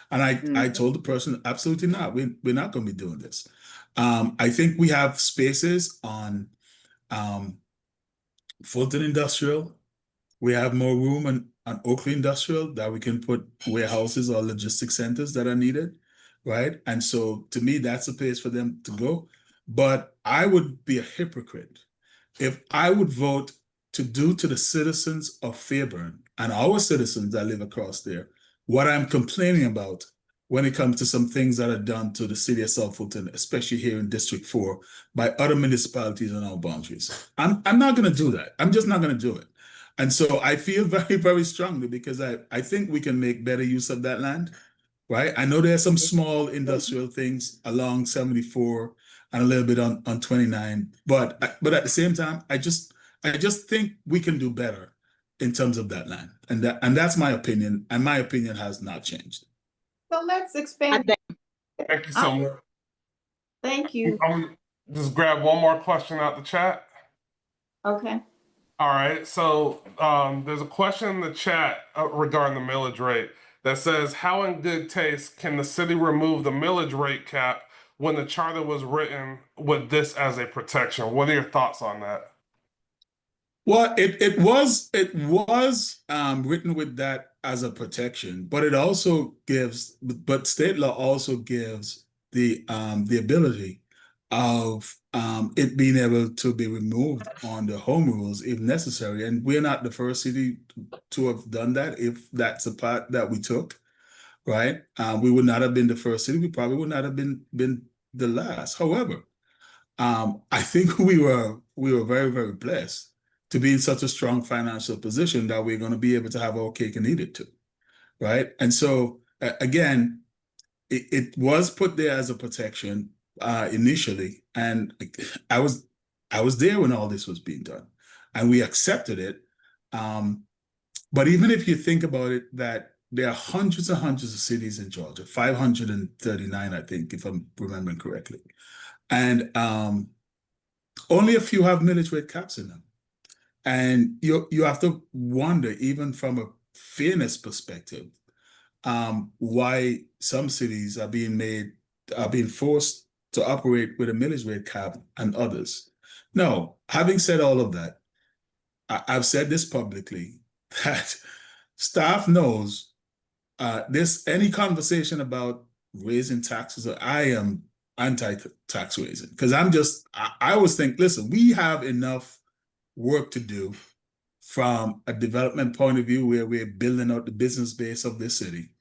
And I told the person, absolutely not. We're not going to be doing this. I think we have spaces on Fulton Industrial. We have more room on Oakley Industrial that we can put warehouses or logistics centers that are needed, right? And so to me, that's a place for them to go. But I would be a hypocrite if I would vote to do to the citizens of Fairburn and our citizens that live across there what I'm complaining about when it comes to some things that are done to the city of South Fulton, especially here in District 4, by other municipalities on our boundaries. I'm not going to do that. I'm just not going to do it. And so I feel very, very strongly because I think we can make better use of that land, right? I know there are some small industrial things along 74 and a little bit on 29, but at the same time, I just think we can do better in terms of that land, and that's my opinion, and my opinion has not changed. So let's expand. Thank you so much. Thank you. Just grab one more question out the chat. Okay. All right. So there's a question in the chat regarding the millage rate that says, how in good taste can the city remove the millage rate cap when the charter was written with this as a protection? What are your thoughts on that? Well, it was written with that as a protection, but it also gives, but state law also gives the ability of it being able to be removed on the home rules if necessary. And we're not the first city to have done that. If that's a part that we took, right? We would not have been the first city. We probably would not have been the last. However, I think we were very, very blessed to be in such a strong financial position that we're going to be able to have our cake and eat it too, right? And so again, it was put there as a protection initially, and I was there when all this was being done, and we accepted it. But even if you think about it, that there are hundreds and hundreds of cities in Georgia, 539, I think, if I'm remembering correctly, and only a few have millage rate caps in them. And you have to wonder, even from a fairness perspective, why some cities are being forced to operate with a millage rate cap and others. No, having said all of that, I've said this publicly, that staff knows any conversation about raising taxes, I am anti-tax raising, because I always think, listen, we have enough work to do from a development point of view, where we're building out the business base of this city,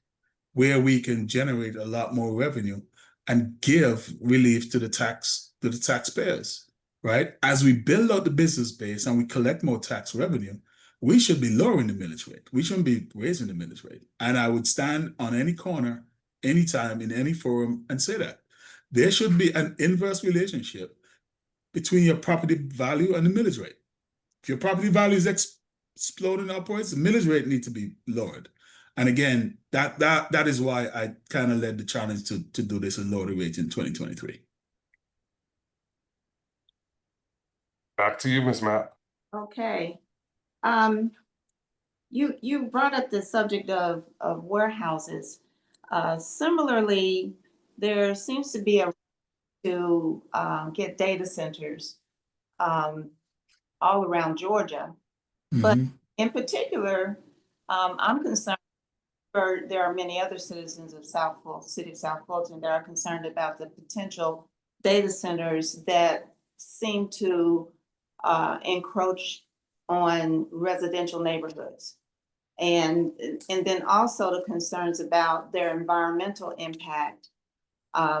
where we can generate a lot more revenue and give relief to the taxpayers, right? As we build out the business base and we collect more tax revenue, we should be lowering the millage rate. We shouldn't be raising the millage rate. And I would stand on any corner, anytime, in any forum, and say that there should be an inverse relationship between your property value and the millage rate. If your property value is exploding upwards, the millage rate needs to be lowered. And again, that is why I kind of led the challenge to do this and lower the rate in 2023. Back to you, Ms. Matt. Okay. You brought up the subject of warehouses. Similarly, there seems to be a to get data centers all around Georgia. But in particular, I'm concerned, there are many other citizens of City of South Fulton that are concerned about the potential data centers that seem to encroach on residential neighborhoods. And then also the concerns about their environmental impact,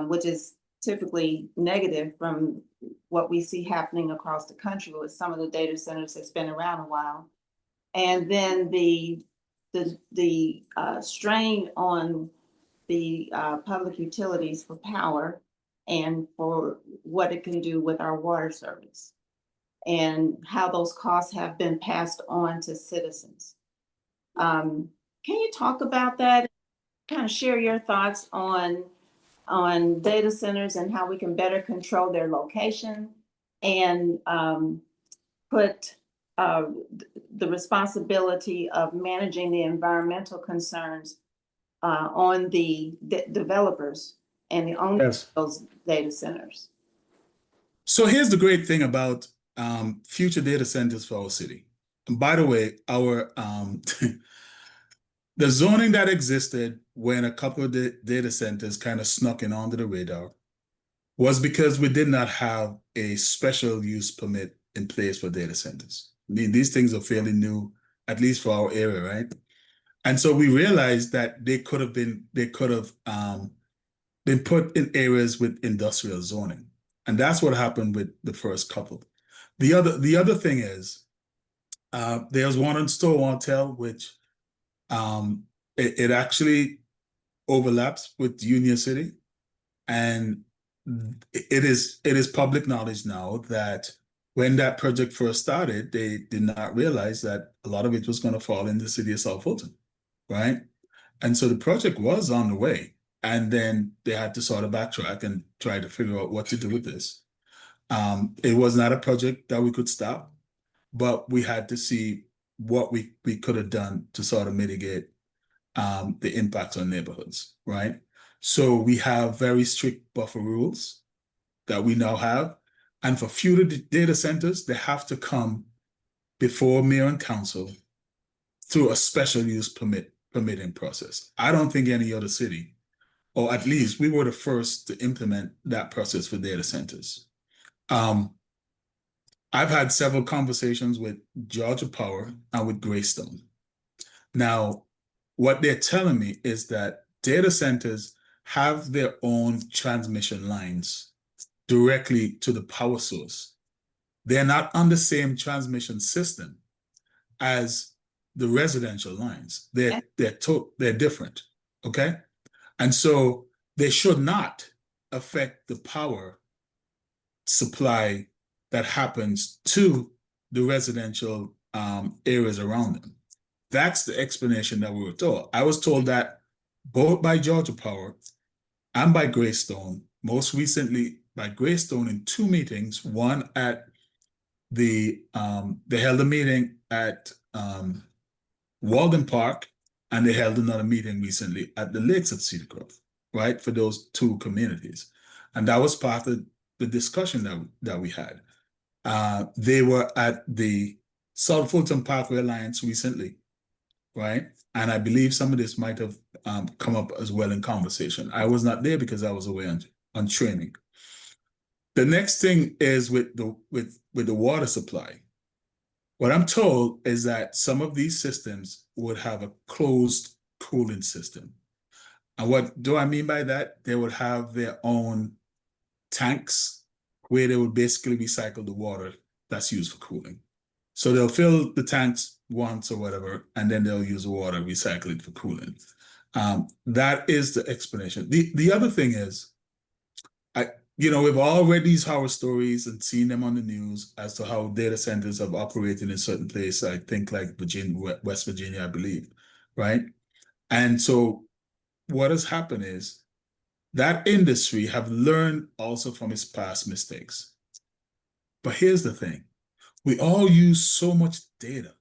which is typically negative from what we see happening across the country with some of the data centers that's been around a while. And then the strain on the public utilities for power and for what it can do with our water service, and how those costs have been passed on to citizens. Can you talk about that? Kind of share your thoughts on data centers and how we can better control their location and put the responsibility of managing the environmental concerns on the developers and the owners of those data centers. So here's the great thing about future data centers for our city. And by the way, our the zoning that existed when a couple of the data centers kind of snuck in under the radar was because we did not have a special use permit in place for data centers. I mean, these things are fairly new, at least for our area, right? And so we realized that they could have been put in areas with industrial zoning. And that's what happened with the first couple. The other thing is, there's one in Stowell, which it actually overlaps with Union City, and it is public knowledge now that when that project first started, they did not realize that a lot of it was going to fall in the city of South Fulton, right? And so the project was on the way, and then they had to sort of backtrack and try to figure out what to do with this. It was not a project that we could stop, but we had to see what we could have done to sort of mitigate the impact on neighborhoods, right? So we have very strict buffer rules that we now have. And for future data centers, they have to come before mayor and council through a special use permitting process. I don't think any other city, or at least we were the first to implement that process for data centers. I've had several conversations with Georgia Power and with Greystone. Now, what they're telling me is that data centers have their own transmission lines directly to the power source they're not on the same transmission system as the residential lines. They're different, okay? And so they should not affect the power supply that happens to the residential areas around them. That's the explanation that we were told. I was told that both by Georgia Power and by Greystone, most recently by Greystone in two meetings, one at they held a meeting at Walden Park, and they held another meeting recently at the Lakes of Cedar Grove, right, for those two communities. And that was part of the discussion that we had. They were at the South Fulton Parkway Alliance recently, right? And I believe some of this might have come up as well in conversation. I was not there because I was away on training. The next thing is with the water supply. What I'm told is that some of these systems would have a closed cooling system. And what do I mean by that? They would have their own tanks where they would basically recycle the water that's used for cooling. So they'll fill the tanks once or whatever, and then they'll use the water, recycle it for cooling. That is the explanation. The other thing is, we've all read these horror stories and seen them on the news as to how data centers have operated in certain places, I think like West Virginia, I believe, right? And so what has happened is that industry have learned also from its past mistakes. But here's the thing. We all use so much data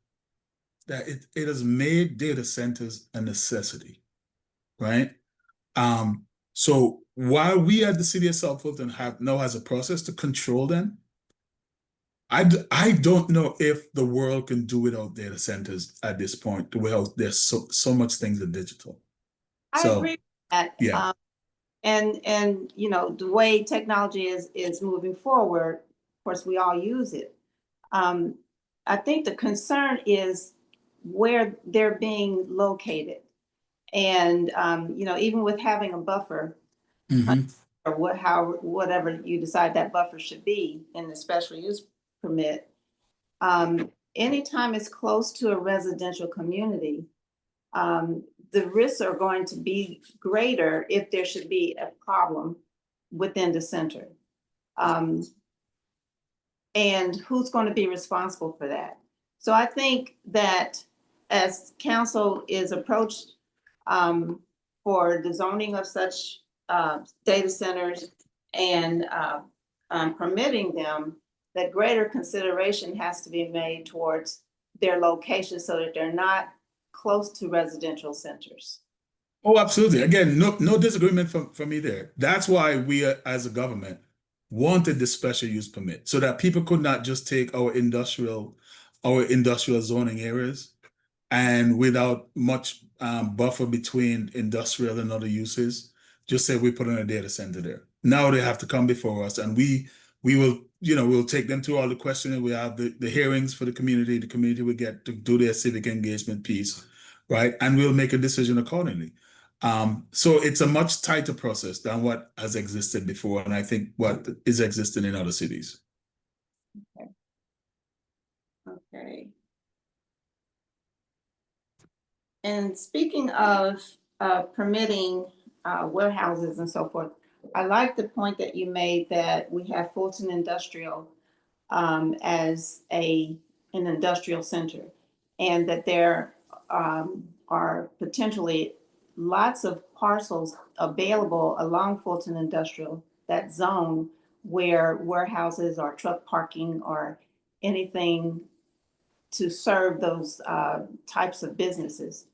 that it has made data centers a necessity, right? So while we at the city of South Fulton has a process to control them, I don't know if the world can do without data centers at this point. Well, there's so much things are digital. I agree with that. Yeah. And the way technology is moving forward, of course, we all use it. I think the concern is where they're being located. And, even with having a buffer, or whatever you decide that buffer should be in the special use permit, anytime it's close to a residential community, the risks are going to be greater if there should be a problem within the center. And who's going to be responsible for that? So I think that as council is approached for the zoning of such data centers and permitting them, that greater consideration has to be made towards their location so that they're not close to residential centers. Oh, absolutely. Again, no disagreement from me there. That's why we as a government wanted the special use permit so that people could not just take our industrial zoning areas and without much buffer between industrial and other uses, just say we put in a data center there. Now they have to come before us, and we will, we'll take them through all the questioning. We have the hearings for the community. The community will get to do their civic engagement piece, right? And we'll make a decision accordingly. So it's a much tighter process than what has existed before, and I think what is existing in other cities. Okay. And speaking of permitting warehouses and so forth, I like the point that you made that we have Fulton Industrial as an industrial center, and that there are potentially lots of parcels available along Fulton Industrial, that zone where warehouses or truck parking or anything to serve those types of businesses,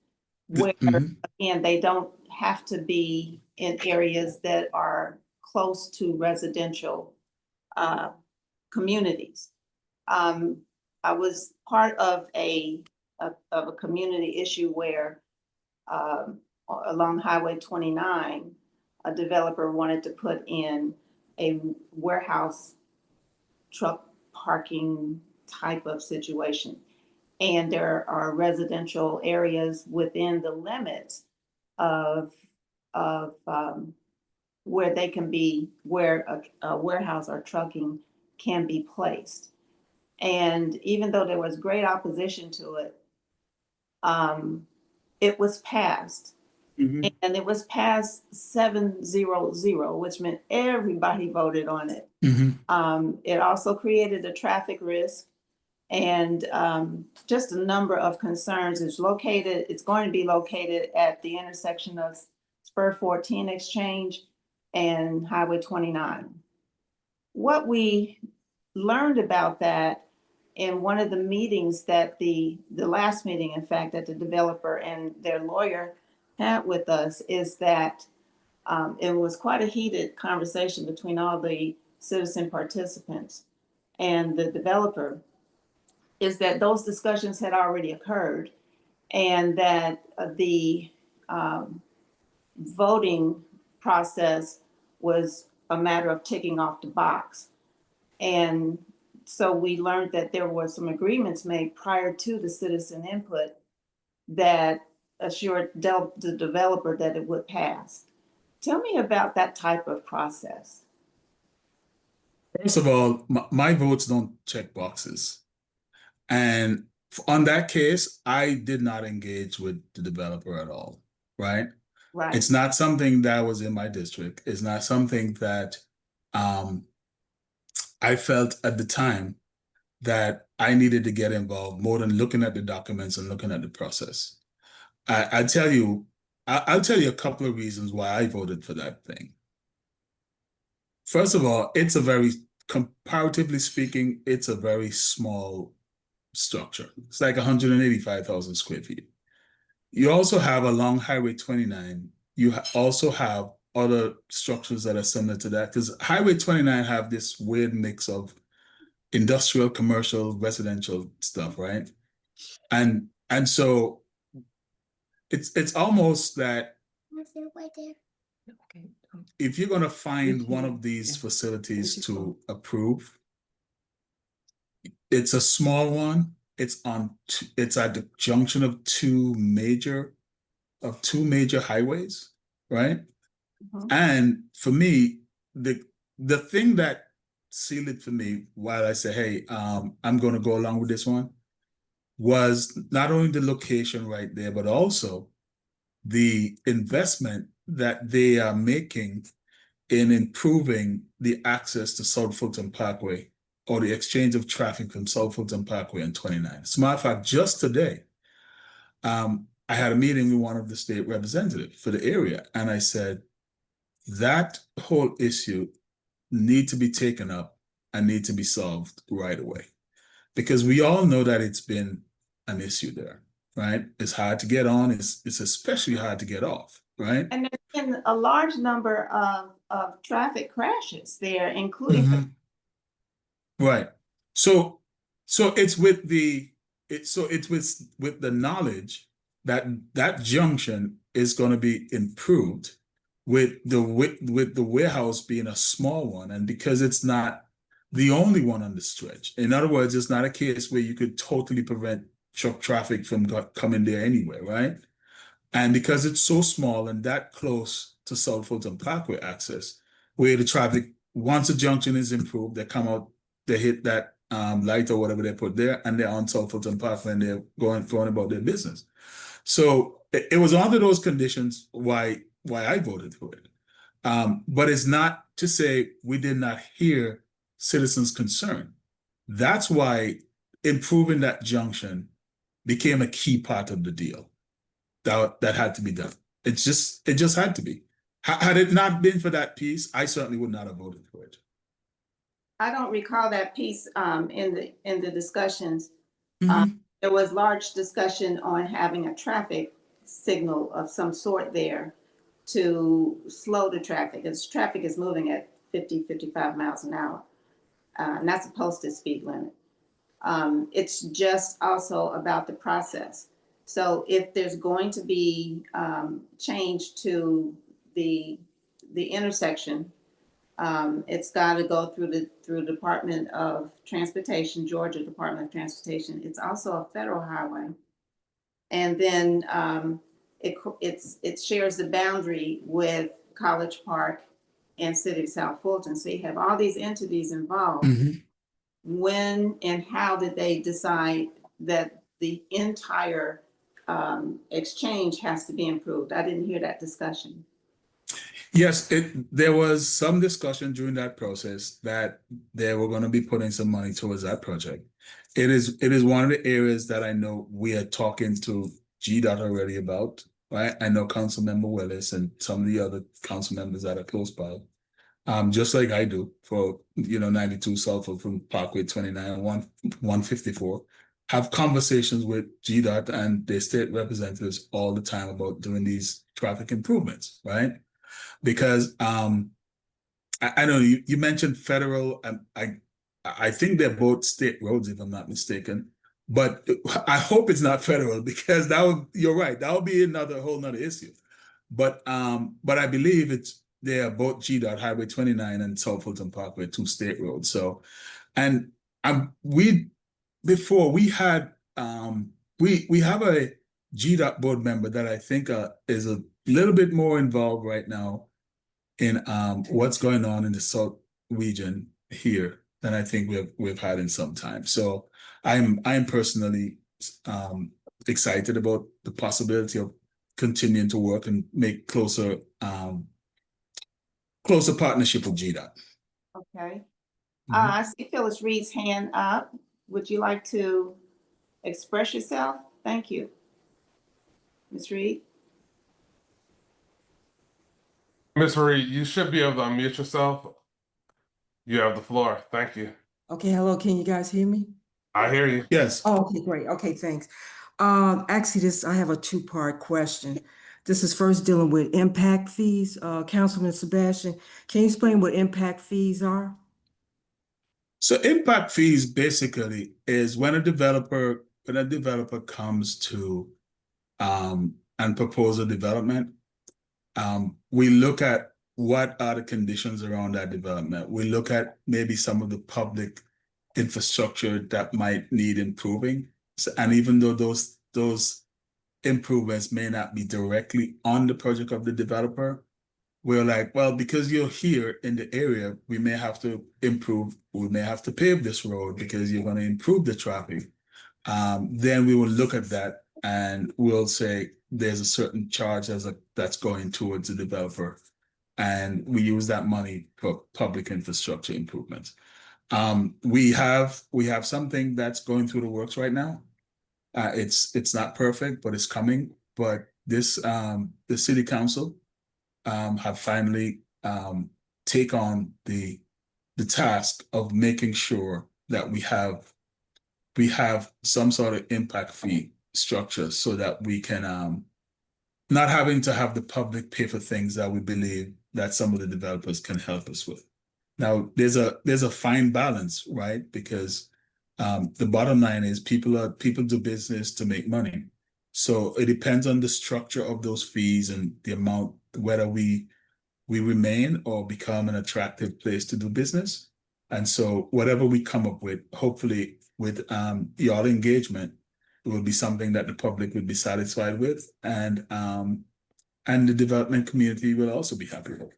where again, they don't have to be in areas that are close to residential communities. I was part of a community issue where along Highway 29, a developer wanted to put in a warehouse truck parking type of situation. And there are residential areas within the limits of where they can be, where a warehouse or trucking can be placed. And even though there was great opposition to it was passed. Mhm. And it was passed 7-0-0, which meant everybody voted on it. It also created a traffic risk and just a number of concerns. It's going to be located at the intersection of Spur 14 Exchange and Highway 29. What we learned about that in one of the meetings that the last meeting, in fact, that the developer and their lawyer had with us is that it was quite a heated conversation between all the citizen participants and the developer, is that those discussions had already occurred and that the voting process was a matter of ticking off the box. And so we learned that there were some agreements made prior to the citizen input that assured the developer that it would pass. Tell me about that type of process. First of all, my votes don't check boxes. And on that case, I did not engage with the developer at all, right? Right. It's not something that was in my district. It's not something that I felt at the time that I needed to get involved more than looking at the documents and looking at the process. I'll tell you a couple of reasons why I voted for that thing. First of all, comparatively speaking, it's a very small structure. It's like 185,000 square feet. You also have along Highway 29, you also have other structures that are similar to that, because Highway 29 have this weird mix of industrial, commercial, residential stuff, right? And so it's almost that if you're going to find one of these facilities to approve, it's a small one. It's at the junction of two major highways, right? Mhm. And for me, the thing that sealed it for me, while I say, hey, I'm going to go along with this one, was not only the location right there, but also the investment that they are making in improving the access to South Fulton Parkway, or the exchange of traffic from South Fulton Parkway and 29. As a matter of fact, just today, I had a meeting with one of the state representatives for the area, and I said, that whole issue need to be taken up and need to be solved right away. Because we all know that it's been an issue there, right? It's hard to get on, it's especially hard to get off, right? And there's been a large number of traffic crashes there, including. Right. So it's with with the knowledge that that junction is going to be improved with the warehouse being a small one, and because it's not the only one on the stretch. In other words, it's not a case where you could totally prevent truck traffic from coming there anyway, right? And because it's so small and that close to South Fulton Parkway access, where the traffic, once the junction is improved, they come out, they hit that light or whatever they put there, and they're on South Fulton Parkway and they're going about their business. So it was under those conditions why I voted for it. But it's not to say we did not hear citizens' concern. That's why improving that junction became a key part of the deal. That had to be done. It just had to be. Had it not been for that piece, I certainly would not have voted for it. I don't recall that piece in the discussions. Mhm. There was large discussion on having a traffic signal of some sort there to slow the traffic, as traffic is moving at 50, 55 miles an hour. And that's a posted speed limit. It's just also about the process. So if there's going to be change to the intersection, it's got to go through the Department of Transportation, Georgia Department of Transportation. It's also a federal highway, and then it shares the boundary with College Park and City of South Fulton. So you have all these entities involved. Mhm. when and how did they decide that the entire exchange has to be improved? I didn't hear that discussion. Yes, there was some discussion during that process that they were going to be putting some money towards that project. It is one of the areas that I know we are talking to GDOT already about, right? I know Councilmember Willis and some of the other council members that are close by, just like I do for 92 South from Parkway 29 and 154, have conversations with GDOT and their state representatives all the time about doing these traffic improvements, right? Because I know you mentioned federal, and I think they're both state roads, if I'm not mistaken. But I hope it's not federal, because you're right, that would be whole nother issue. But I believe they are both GDOT Highway 29 and South Fulton Parkway, 2 state roads. So, and we had we have a GDOT board member that I think is a little bit more involved right now in what's going on in the South region here than I think we've had in some time. So I'm personally excited about the possibility of continuing to work and make closer partnership with GDOT. Okay. I see Phyllis Reed's hand up. Would you like to express yourself? Thank you. Ms. Reed? Ms. Reed, you should be able to unmute yourself. You have the floor. Thank you. Okay, hello, can you guys hear me? I hear you. Yes. Oh, okay, great. Okay, thanks. Actually, I have a two-part question. This is first dealing with impact fees. Councilman Sebastian, can you explain what impact fees are? So impact fees basically is when a developer comes to and propose a development, we look at what are the conditions around that development. We look at maybe some of the public infrastructure that might need improving. So, and even though those improvements may not be directly on the project of the developer, we're like, well, because you're here in the area, we may have to pave this road because you're going to improve the traffic. Then we will look at that and we'll say there's a certain charge that's going towards the developer, and we use that money for public infrastructure improvements. We have something that's going through the works right now. It's not perfect, but it's coming. But this the city council have finally take on the task of making sure that we have some sort of impact fee structure so that we can not having to have the public pay for things that we believe that some of the developers can help us with. Now, there's a fine balance, right? Because the bottom line is people do business to make money. So it depends on the structure of those fees and the amount, whether we remain or become an attractive place to do business. And so whatever we come up with, hopefully with your engagement, it will be something that the public would be satisfied with, and the development community will also be happy with,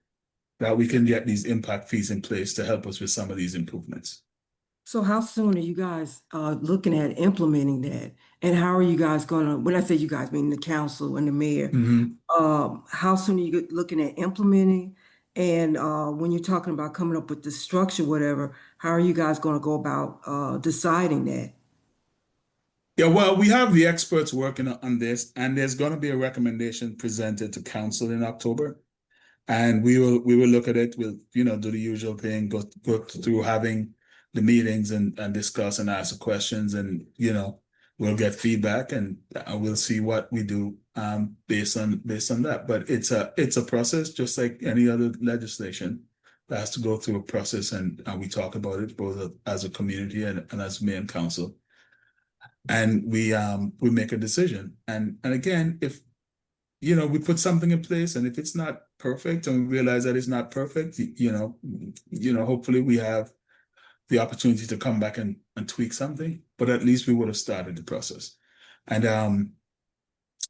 that we can get these impact fees in place to help us with some of these improvements. So how soon are you guys looking at implementing that? And how are you guys gonna, when I say you guys, mean the council and the mayor, how soon are you looking at implementing? And when you're talking about coming up with the structure, whatever, how are you guys gonna go about deciding that? Yeah, well, we have the experts working on this, and there's going to be a recommendation presented to council in October, and we will look at it. We'll do the usual thing, go through having the meetings and discuss and ask questions, and we'll get feedback, and we'll see what we do based on that. But it's a process, just like any other legislation that has to go through a process, and we talk about it both as a community and as mayor and council. And we make a decision. And again, if we put something in place, and if it's not perfect and we realize that it's not perfect, hopefully we have the opportunity to come back and tweak something, but at least we would have started the process. And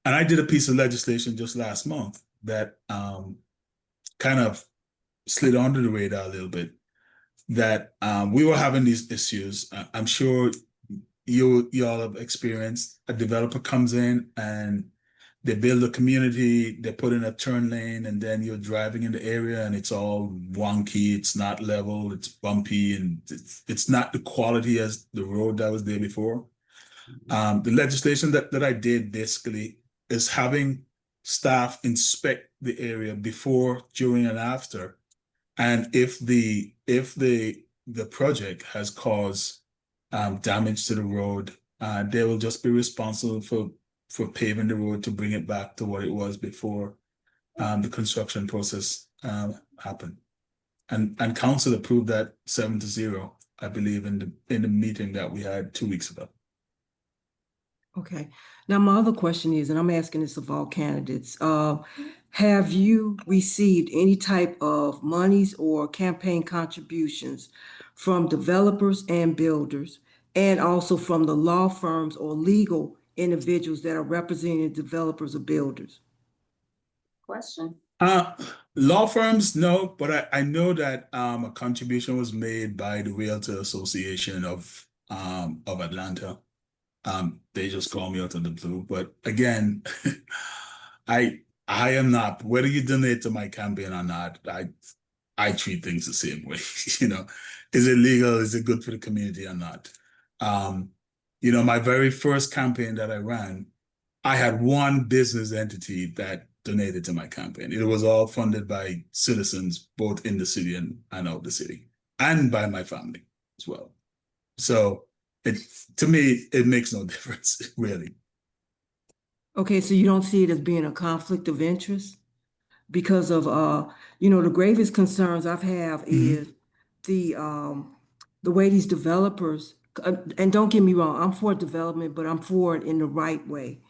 I did a piece of legislation just last month that kind of slid under the radar a little bit. that we were having these issues. I'm sure y'all have experienced a developer comes in and they build a community, they put in a turn lane, and then you're driving in the area and it's all wonky, it's not level, it's bumpy, and it's not the quality as the road that was there before. The legislation that I did basically is having staff inspect the area before, during, and after. And if the project has caused damage to the road, they will just be responsible for paving the road to bring it back to what it was before the construction process happened. And council approved that 7-0, I believe, in the meeting that we had 2 weeks ago. Okay. Now, my other question is, and I'm asking this of all candidates, have you received any type of monies or campaign contributions from developers and builders, and also from the law firms or legal individuals that are representing developers or builders? Question. Law firms, no, but I know that a contribution was made by the Realtor Association of Atlanta. They just call me out of the blue, but again, I am not, whether you donate to my campaign or not, I treat things the same way. Is it legal? Is it good for the community or not? My very first campaign that I ran, I had one business entity that donated to my campaign. It was all funded by citizens, both in the city and out the city, and by my family as well. So to me, it makes no difference, really. Okay, so you don't see it as being a conflict of interest? Because of the gravest concerns I've have is the way these developers, and don't get me wrong, I'm for development, but I'm for it in the right way.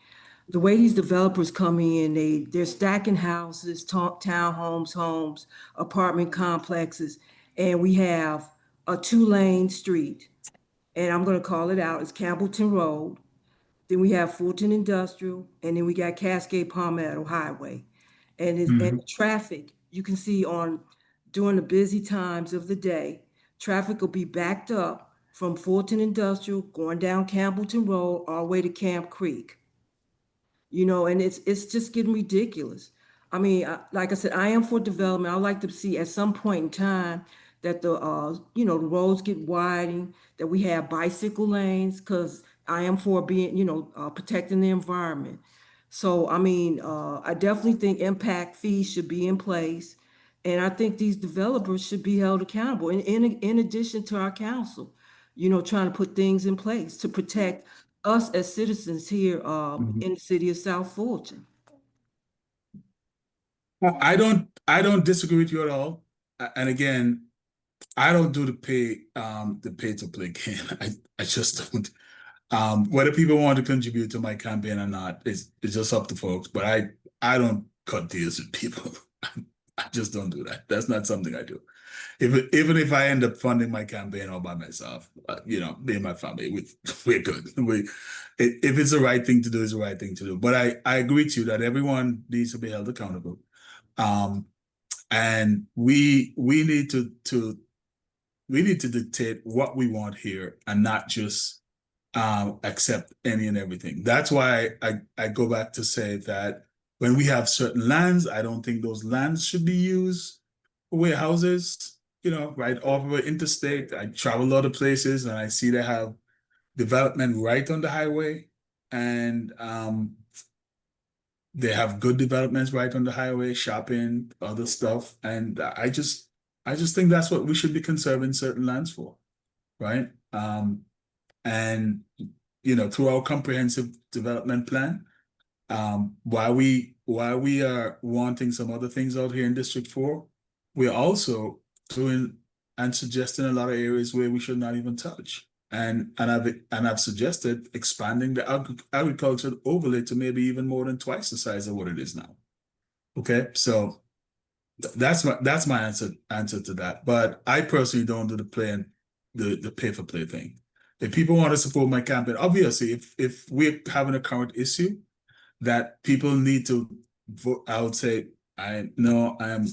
The way these developers come in, they're stacking houses, townhomes, homes, apartment complexes, and we have a 2-lane street, and I'm gonna call it out, it's Campbellton Road. Then we have Fulton Industrial, and then we got Cascade Palmetto Highway. And the traffic, you can see during the busy times of the day, traffic will be backed up from Fulton Industrial, going down Campbellton Road, all the way to Camp Creek. And it's just getting ridiculous. I mean, like I said, I am for development. I'd like to see at some point in time that the roads get widened, that we have bicycle lanes, because I am for being, protecting the environment. So, I mean, I definitely think impact fees should be in place. And I think these developers should be held accountable in addition to our council, trying to put things in place to protect us as citizens here in the city of South Fulton. Well, I don't disagree with you at all. And again, I don't do the pay to play game. I just don't. Whether people want to contribute to my campaign or not, it's just up to folks. But I don't cut deals with people. I just don't do that. That's not something I do. Even if I end up funding my campaign all by myself, me and my family, we're good. If it's the right thing to do, it's the right thing to do. But I agree with you that everyone needs to be held accountable. And we need to dictate what we want here and not just accept any and everything. That's why I go back to say that when we have certain lands, I don't think those lands should be used for warehouses, right off of an interstate. I travel a lot of places and I see they have development right on the highway, and they have good developments right on the highway, shopping, other stuff. And I just think that's what we should be conserving certain lands for, right? And through our comprehensive development plan, while we are wanting some other things out here in District 4, we're also doing and suggesting a lot of areas where we should not even touch. And I've suggested expanding the agricultural overlay to maybe even more than twice the size of what it is now. Okay, so that's my answer to that. But I personally don't do the pay for play thing. If people want to support my campaign, obviously, if we're having a current issue that people need to vote, I would say I am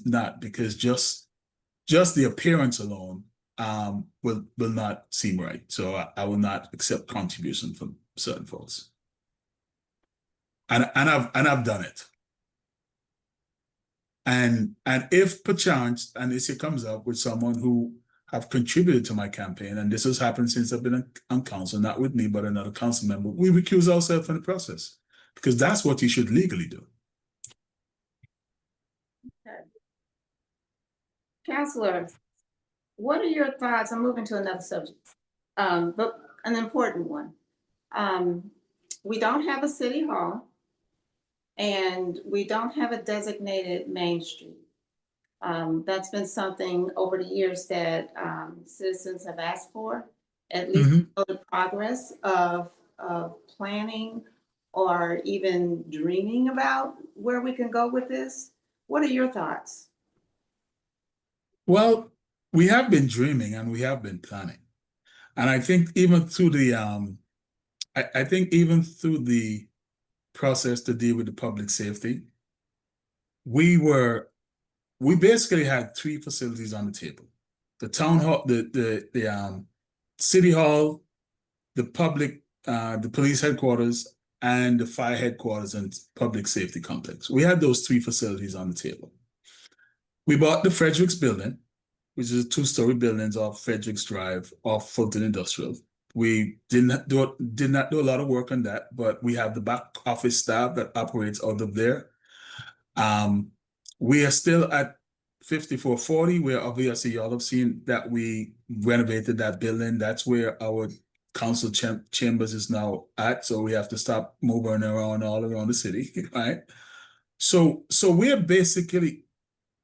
not, because just the appearance alone will not seem right. So I will not accept contribution from certain folks. And I've done it. And if perchance an issue comes up with someone who have contributed to my campaign, and this has happened since I've been on council, not with me, but another council member, we recuse ourselves from the process because that's what you should legally do. Counselor, what are your thoughts? I'm moving to another subject, but an important one. We don't have a city hall and we don't have a designated Main Street. That's been something over the years that citizens have asked for, at least the progress of planning or even dreaming about where we can go with this. What are your thoughts? Well, we have been dreaming and we have been planning. And I think even through the I think even through the process to deal with the public safety, we basically had 3 facilities on the table: the town hall, the city hall, the police headquarters, and the fire headquarters and public safety complex. We had those 3 facilities on the table. We bought the Fredericks building, which is a 2-story building off Fredericks Drive off Fulton Industrial. We did not do a lot of work on that, but we have the back office staff that operates out of there. We are still at 5440, where obviously y'all have seen that we renovated that building. That's where our council chambers is now at. So we have to stop moving around all around the city, right? So we're basically,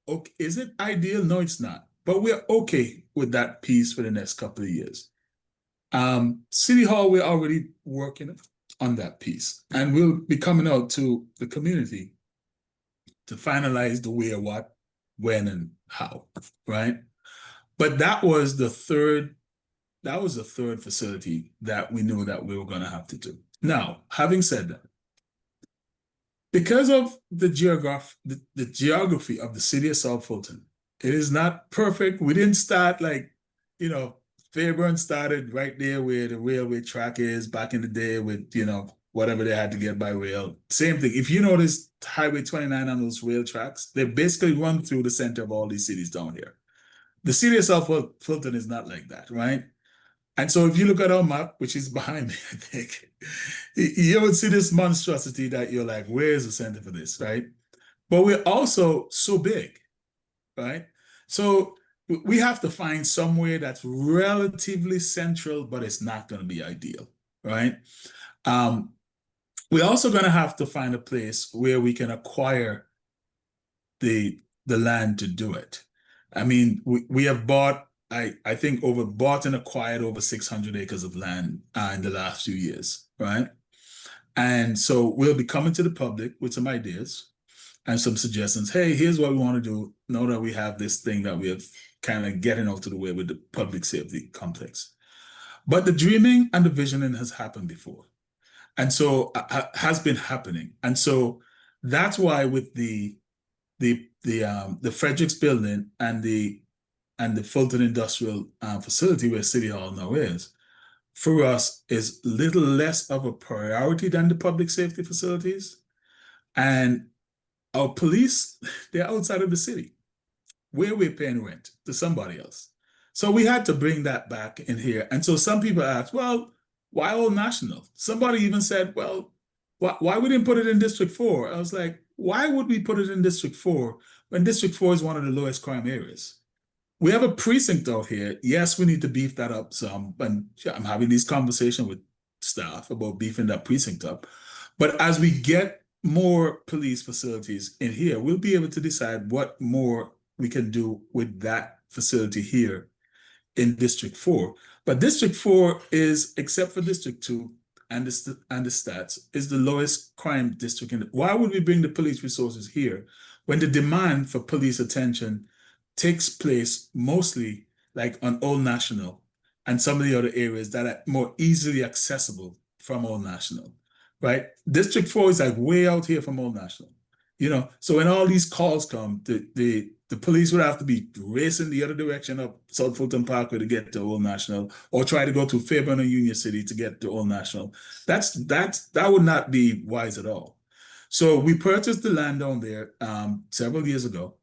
okay, is it ideal? No, it's not. But we're okay with that piece for the next couple of years. City Hall, we're already working on that piece. And we'll be coming out to the community to finalize the where, what, when, and how, right? But that was the third facility that we knew that we were going to have to do. Now, having said that, because of the geography of the city of South Fulton, it is not perfect. We didn't start like, Fairburn started right there where the railway track is back in the day with, whatever they had to get by rail. Same thing. If you notice Highway 29 on those rail tracks, they basically run through the center of all these cities down here. The city of South Fulton is not like that, right? And so if you look at our map, which is behind me, I think, you would see this monstrosity that you're like, where is the center for this, right? But we're also so big, right? So we have to find somewhere that's relatively central, but it's not going to be ideal, right? We're also going to have to find a place where we can acquire the land to do it. I mean, we have bought, I think, bought and acquired over 600 acres of land in the last few years, right? And so we'll be coming to the public with some ideas and some suggestions. Hey, here's what we want to do now that we have this thing that we have kind of getting out of the way with the public safety complex. But the dreaming and the visioning has happened before. And so has been happening. And so that's why with the Fredericks building and the Fulton Industrial facility where City Hall now is, for us is little less of a priority than the public safety facilities. And our police, they're outside of the city, where we're paying rent to somebody else. So we had to bring that back in here. And so some people ask, well, why Old National? Somebody even said, well, why we didn't put it in District 4? I was like, why would we put it in District 4 when District 4 is one of the lowest crime areas? We have a precinct out here. Yes, we need to beef that up some. And I'm having these conversations with staff about beefing that precinct up. But as we get more police facilities in here, we'll be able to decide what more we can do with that facility here in District 4. But District 4 is, except for District 2 and the stats, is the lowest crime district. Why would we bring the police resources here when the demand for police attention takes place mostly like on Old National and some of the other areas that are more easily accessible from Old National, right? District 4 is like way out here from Old National, So when all these calls come, the the police would have to be racing the other direction up South Fulton Parkway to get to Old National, or try to go to Fairburn or Union City to get to Old National. That would not be wise at all. So we purchased the land down there several years ago,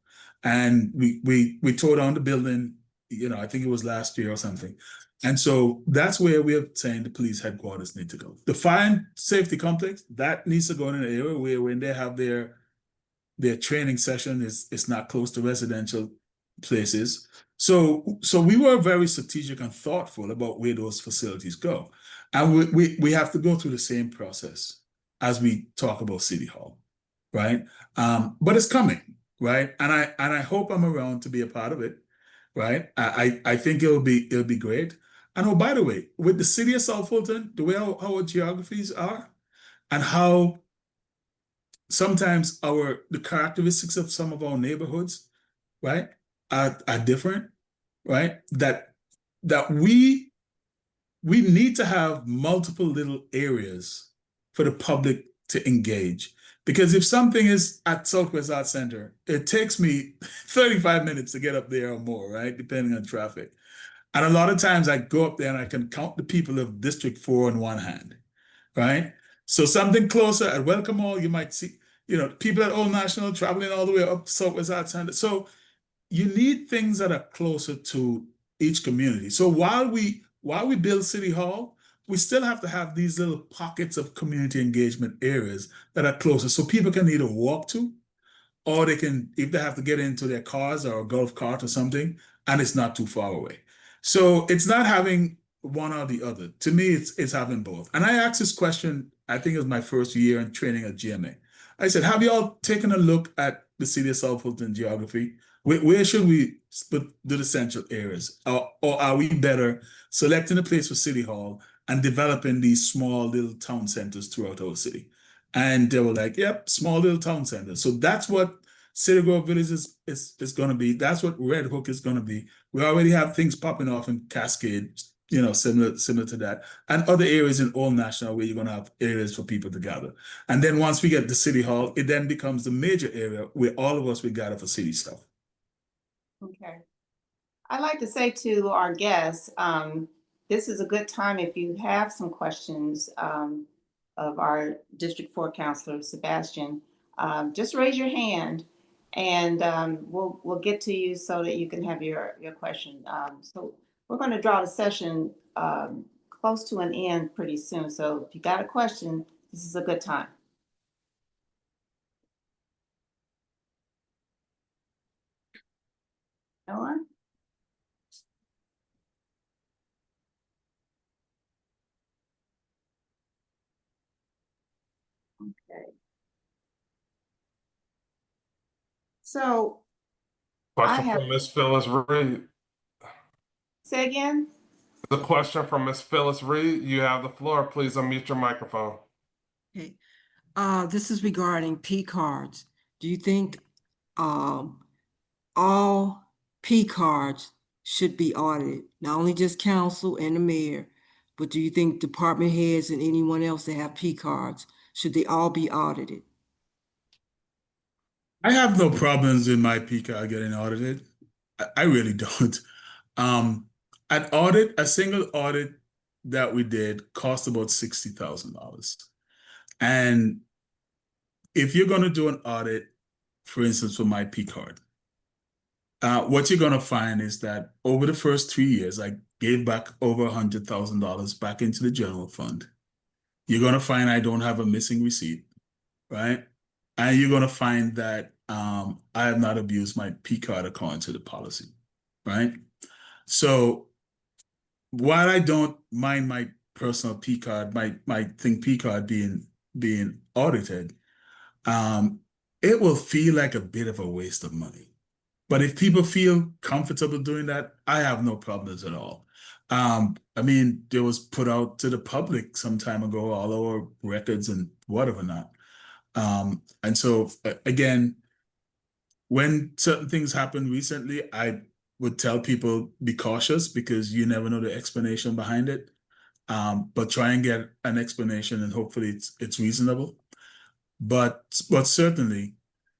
and we tore down the building. I think it was last year or something. And so that's where we're saying the police headquarters need to go. The fire and safety complex, that needs to go in an area where when they have their training session is not close to residential places. So we were very strategic and thoughtful about where those facilities go. And we have to go through the same process as we talk about City Hall, right? But it's coming, right? And I hope I'm around to be a part of it, right? I think it'll be great. And oh, by the way, with the city of South Fulton, the way how our geographies are, and how sometimes the characteristics of some of our neighborhoods, right, are different, right? That we need to have multiple little areas for the public to engage. Because if something is at Southwest Arts Center, it takes me 35 minutes to get up there or more, right? Depending on traffic. And a lot of times I go up there and I can count the people of District 4 in one hand, right? So something closer at Welcome Hall, you might see, people at Old National traveling all the way up to Southwest Arts Center. So you need things that are closer to each community. So while we build City Hall, we still have to have these little pockets of community engagement areas that are closer, so people can either walk to, or they can, if they have to get into their cars or a golf cart or something, and it's not too far away. So it's not having one or the other. To me, it's having both. And I asked this question, I think it was my first year in training at GMA. I said, have you all taken a look at the city of South Fulton geography? Where should we do the central areas? Or are we better selecting a place for City Hall and developing these small little town centers throughout our city? And they were like, yep, small little town centers. So that's what City Grove Village is going to be. That's what Red Hook is going to be. We already have things popping off in Cascade, similar to that. And other areas in Old National where you're going to have areas for people to gather. And then once we get to City Hall, it then becomes the major area where all of us will gather for city stuff. Okay. I'd like to say to our guests, this is a good time if you have some questions of our District 4 Councilor, Sebastian. Just raise your hand and we'll get to you so that you can have your question. So we're going to draw the session close to an end pretty soon. So if you got a question, this is a good time. No one? Okay. So Question have- from Miss Phyllis Reed. say again? The question from Miss Phyllis Reed. You have the floor. Please unmute your microphone. Okay. This is regarding P cards. Do you think all P cards should be audited? Not only just council and the mayor, but do you think department heads and anyone else that have P cards, should they all be audited? I have no problems in my P card getting audited. I really don't. A single audit that we did cost about $60,000. And if you're going to do an audit, for instance, for my P card, what you're going to find is that over the first 3 years, I gave back over $100,000 back into the general fund. You're going to find I don't have a missing receipt, right? And you're going to find that I have not abused my P card according to the policy, right? So while I don't mind my personal P card, my Think P card being audited, it will feel like a bit of a waste of money. But if people feel comfortable doing that, I have no problems at all. I mean, it was put out to the public some time ago, all our records and whatever not. And so again, when certain things happened recently, I would tell people be cautious because you never know the explanation behind it. But try and get an explanation and hopefully it's reasonable. But certainly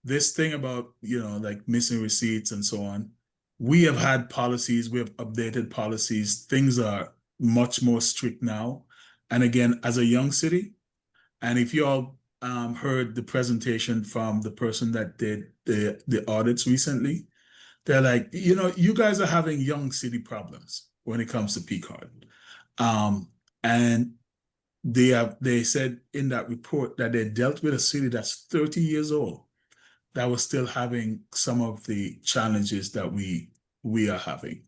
this thing about, like missing receipts and so on, we have had policies, we have updated policies. Things are much more strict now. And again, as a young city, and if you all heard the presentation from the person that did the audits recently, they're like, you guys are having young city problems when it comes to P-card. And they said in that report that they dealt with a city that's 30 years old that was still having some of the challenges that we are having.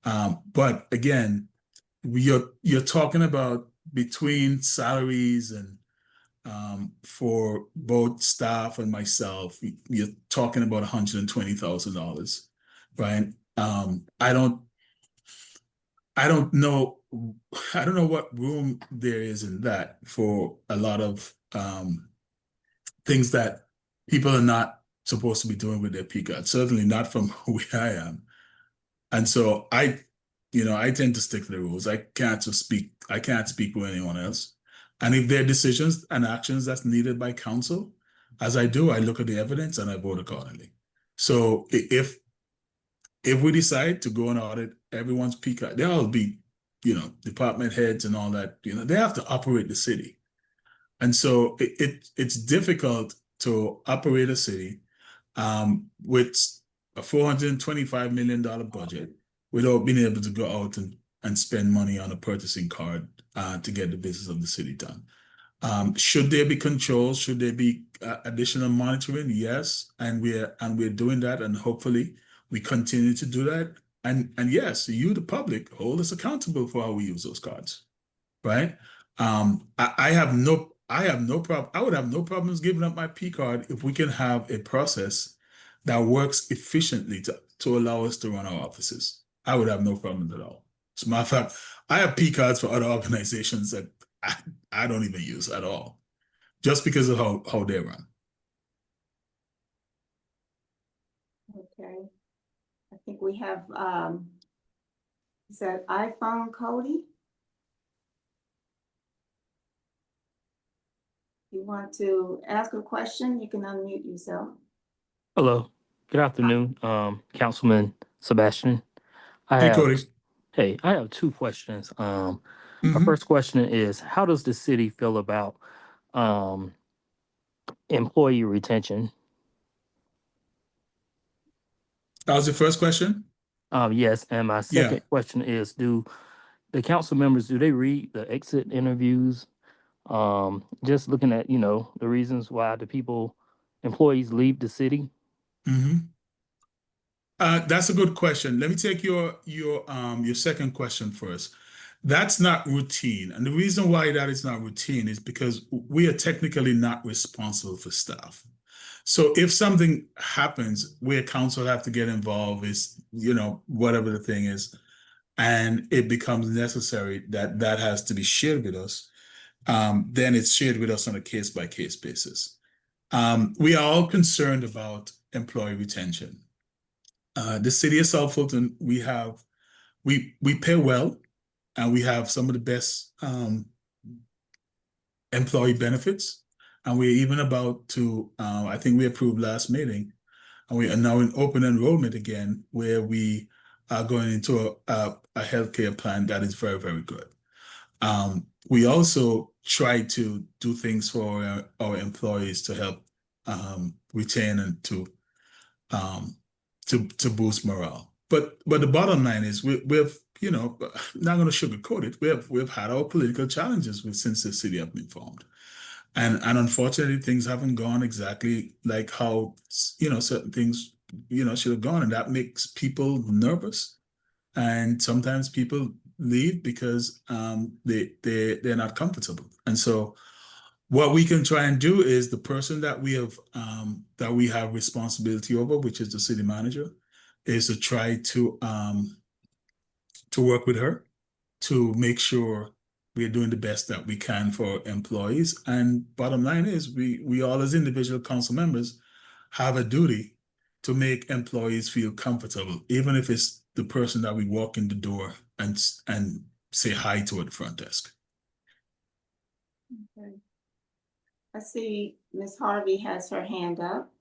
But again, you're talking about between salaries and for both staff and myself, you're talking about $120,000, right? I don't know what room there is in that for a lot of things that people are not supposed to be doing with their P-card. Certainly not from where I am. And so I tend to stick to the rules. I can't speak for anyone else. And if there are decisions and actions that's needed by council, as I do, I look at the evidence and I vote accordingly. So if we decide to go and audit everyone's P-card, there'll be, department heads and all that, they have to operate the city. And so it's difficult to operate a city with a $425 million budget without being able to go out and spend money on a purchasing card to get the business of the city done. Should there be controls? Should there be additional monitoring? Yes, and we're doing that, and hopefully we continue to do that. And yes, you, the public, hold us accountable for how we use those cards, right? I have no problem. I would have no problems giving up my P card if we can have a process that works efficiently to allow us to run our offices. I would have no problems at all. As a matter of fact, I have P cards for other organizations that I don't even use at all, just because of how they run. Okay. I think we have, is that iPhone Cody? You want to ask a question, you can unmute yourself. Hello, good afternoon, Councilman Sebastian. Hey, Cody. I have two questions. My Mhm. first question is, how does the city feel about employee retention? That was your first question? Yes, and my Yeah. second question is, do the council members, do they read the exit interviews? Just looking at, the reasons why employees leave the city? Mm-hmm. That's a good question. Let me take your second question first. That's not routine. And the reason why that is not routine is because we are technically not responsible for staff. So if something happens where council have to get involved, is, whatever the thing is, and it becomes necessary that has to be shared with us, then it's shared with us on a case-by-case basis. We are all concerned about employee retention. The city of South Fulton, we pay well, and we have some of the best employee benefits. And we're even about to, I think we approved last meeting, and we are now in open enrollment again, where we are going into a healthcare plan that is very, very good. We also try to do things for our employees to help retain and to boost morale. But the bottom line is we've not going to sugarcoat it. We've had our political challenges since the city have been formed, and unfortunately things haven't gone exactly like how certain things should have gone, and that makes people nervous. And sometimes people leave because they're not comfortable. And so what we can try and do is the person that we have responsibility over, which is the city manager, is to try to work with her to make sure we're doing the best that we can for employees. And bottom line is we all as individual council members have a duty to make employees feel comfortable, even if it's the person that we walk in the door and say hi to at the front desk. Okay. I see Ms. Harvey has her hand up.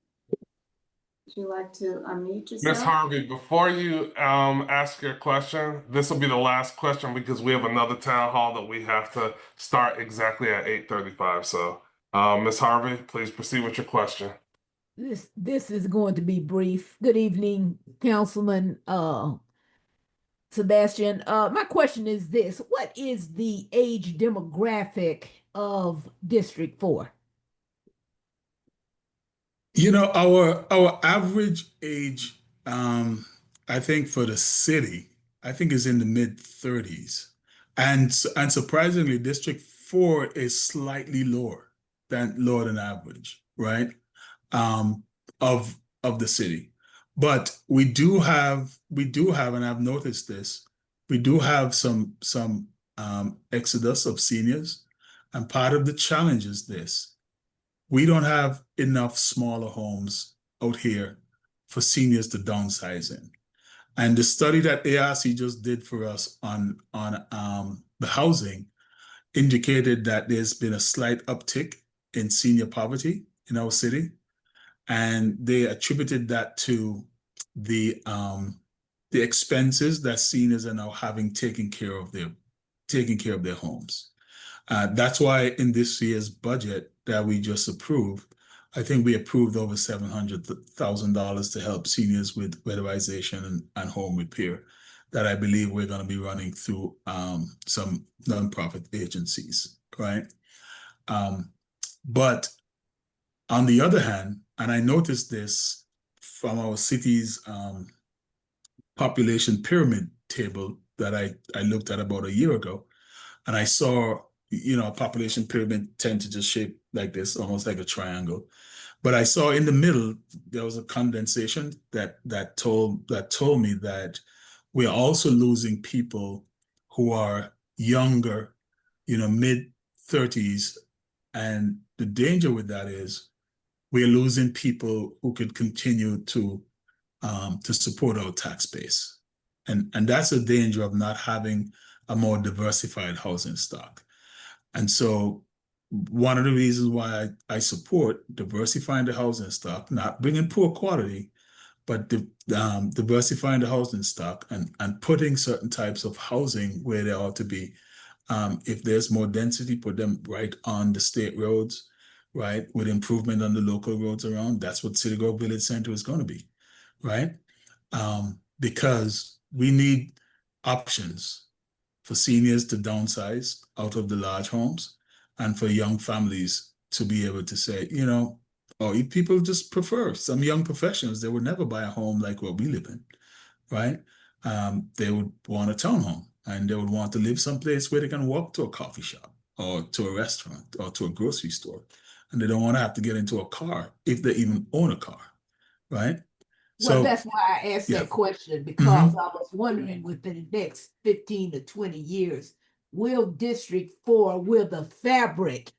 Would you like to unmute Ms. yourself? Harvey, before you ask your question, this will be the last question because we have another town hall that we have to start exactly at 8:35. So, Ms. Harvey, please proceed with your question. This is going to be brief. Good evening, Councilman Sebastian. My question is this: what is the age demographic of District 4? You know, our average age, I think for the city, I think is in the mid-30s. And surprisingly, District 4 is slightly lower than average, right? Um, of the city. But we do have, and I've noticed this, we do have some exodus of seniors. And part of the challenge is this: we don't have enough smaller homes out here for seniors to downsize in. And the study that ARC just did for us on the housing indicated that there's been a slight uptick in senior poverty in our city, and they attributed that to the expenses that seniors are now having taking care of their homes. That's why in this year's budget that we just approved, I think we approved over $700,000 to help seniors with weatherization and home repair that I believe we're going to be running through some nonprofit agencies, right? But on the other hand, and I noticed this from our city's population pyramid table that I looked at about a year ago, and I saw, a population pyramid tend to just shape like this, almost like a triangle. But I saw in the middle there was a condensation that told me that we're also losing people who are younger, mid-30s, and the danger with that is we're losing people who could continue to support our tax base, and that's a danger of not having a more diversified housing stock. And so one of the reasons why I support diversifying the housing stock, not bringing poor quality, but diversifying the housing stock and putting certain types of housing where they ought to be. If there's more density, put them right on the state roads, right, with improvement on the local roads around. That's what City Grove Village Center is going to be, right? Because we need options for seniors to downsize out of the large homes, and for young families to be able to say, or people just prefer, some young professionals, they would never buy a home like what we live in, right? They would want a townhome, and they would want to live someplace where they can walk to a coffee shop or to a restaurant or to a grocery store. And they don't want to have to get into a car if they even own a car, right? Well, So that's why I asked yeah. that question, because I was wondering within the next 15 to 20 years, will District 4, will the fabric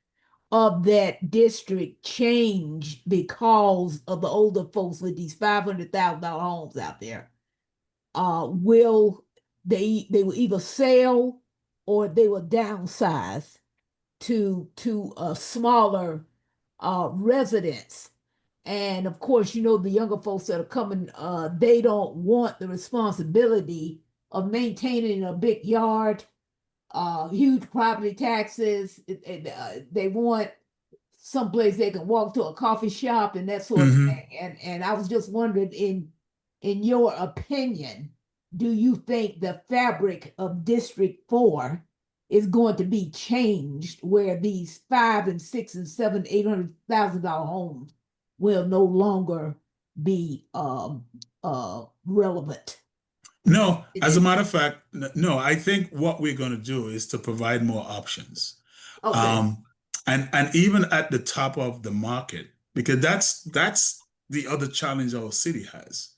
of that district change because of the older folks with these $500,000 homes out there? Will they will either sell or they will downsize to a smaller residence? And of course, the younger folks that are coming, they don't want the responsibility of maintaining a big yard, huge property taxes. They want someplace they can walk to a coffee shop and that sort of thing. And I was just wondering, in your opinion, do you think the fabric of District 4 is going to be changed where these $500,000 and $600,000 and $700,000, $800,000 homes will no longer be relevant? No, as a matter of fact, no, I think what we're going to do is to provide more options. Okay. And even at the top of the market, because that's the other challenge our city has.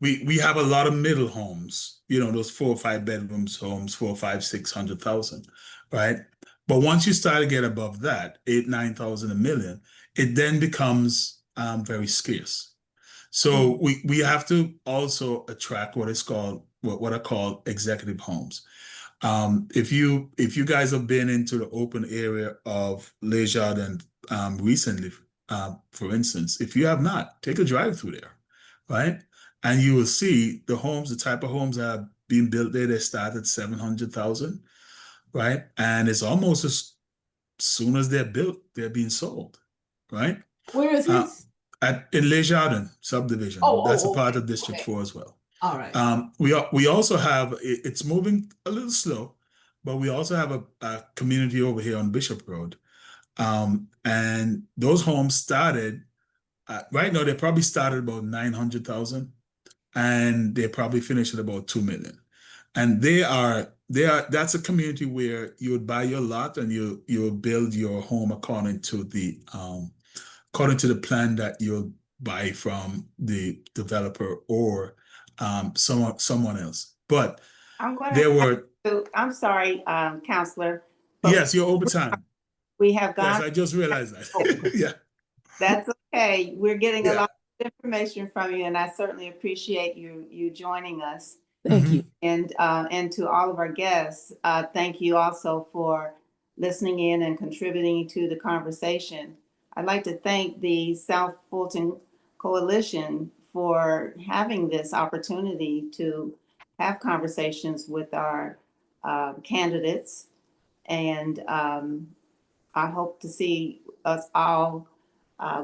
We have a lot of middle homes, those 4 or 5 bedrooms homes, 4 or 5, 600,000, right? But once you start to get above that, 8, 9,000, $1 million, it then becomes very scarce. So we have to also attract what are called executive homes. If you guys have been into the open area of Leisure and recently, for instance, if you have not, take a drive through there. right? And you will see the homes, the type of homes that are being built there, they start at 700,000, right? And it's almost as soon as they're built, they're being sold, right? Where is Uh, this? in Les Jardins subdivision, that's a part Okay, of District okay. 4 as well. All right. We also have, it's moving a little slow, but we also have a community over here on Bishop Road. And those homes started, right now, they probably started about 900,000 and they probably finish at about 2 million. And that's a community where you would buy your lot and you build your home according to the plan that you'll buy from the developer or someone else. But I'm going there to, were, I'm sorry, Counselor, but yes, you're over time. we have Yes, gone, I just realized that. Yeah, that's okay. We're getting a yeah. lot of information from you, and I certainly appreciate you joining us. Thank you. And to all of our guests, thank you also for listening in and contributing to the conversation. I'd like to thank the South Fulton Coalition for having this opportunity to have conversations with our candidates. And I hope to see us all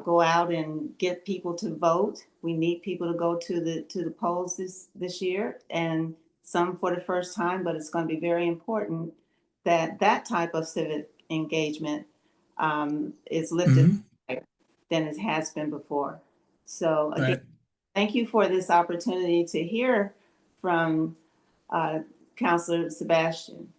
go out and get people to vote. We need people to go to the polls this year, and some for the first time. But it's going to be very important that that type of civic engagement is lifted higher than it has been before. So again, Right. thank you for this opportunity to hear from Councilor Sebastian.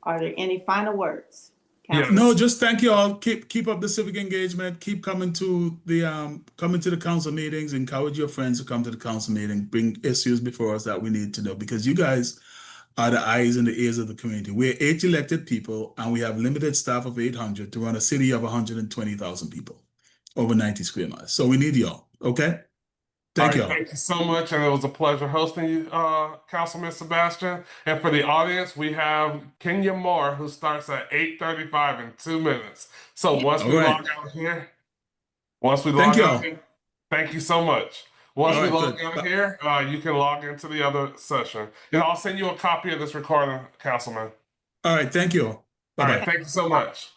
Are there any final words? Yes. No, just thank you all. Keep up the civic engagement. Keep coming to the council meetings. Encourage your friends to come to the council meeting. Bring issues before us that we need to know, because you guys are the eyes and the ears of the community. We're 8 elected people, and we have limited staff of 800 to run a city of 120,000 people, over 90 square miles. So we need y'all. Okay. Thank you all. Thank you so much, and it was a pleasure hosting you, Councilman Sebastian. And for the audience, we have Kenya Moore, who starts at 8:35 in 2 minutes. So once All we right. log out here, thank you so much. Once All we right, log good. out here, you can log into the other session. And I'll send you a copy of this recording, Councilman. All right. Thank you all. All right, Bye-bye. thank you so much.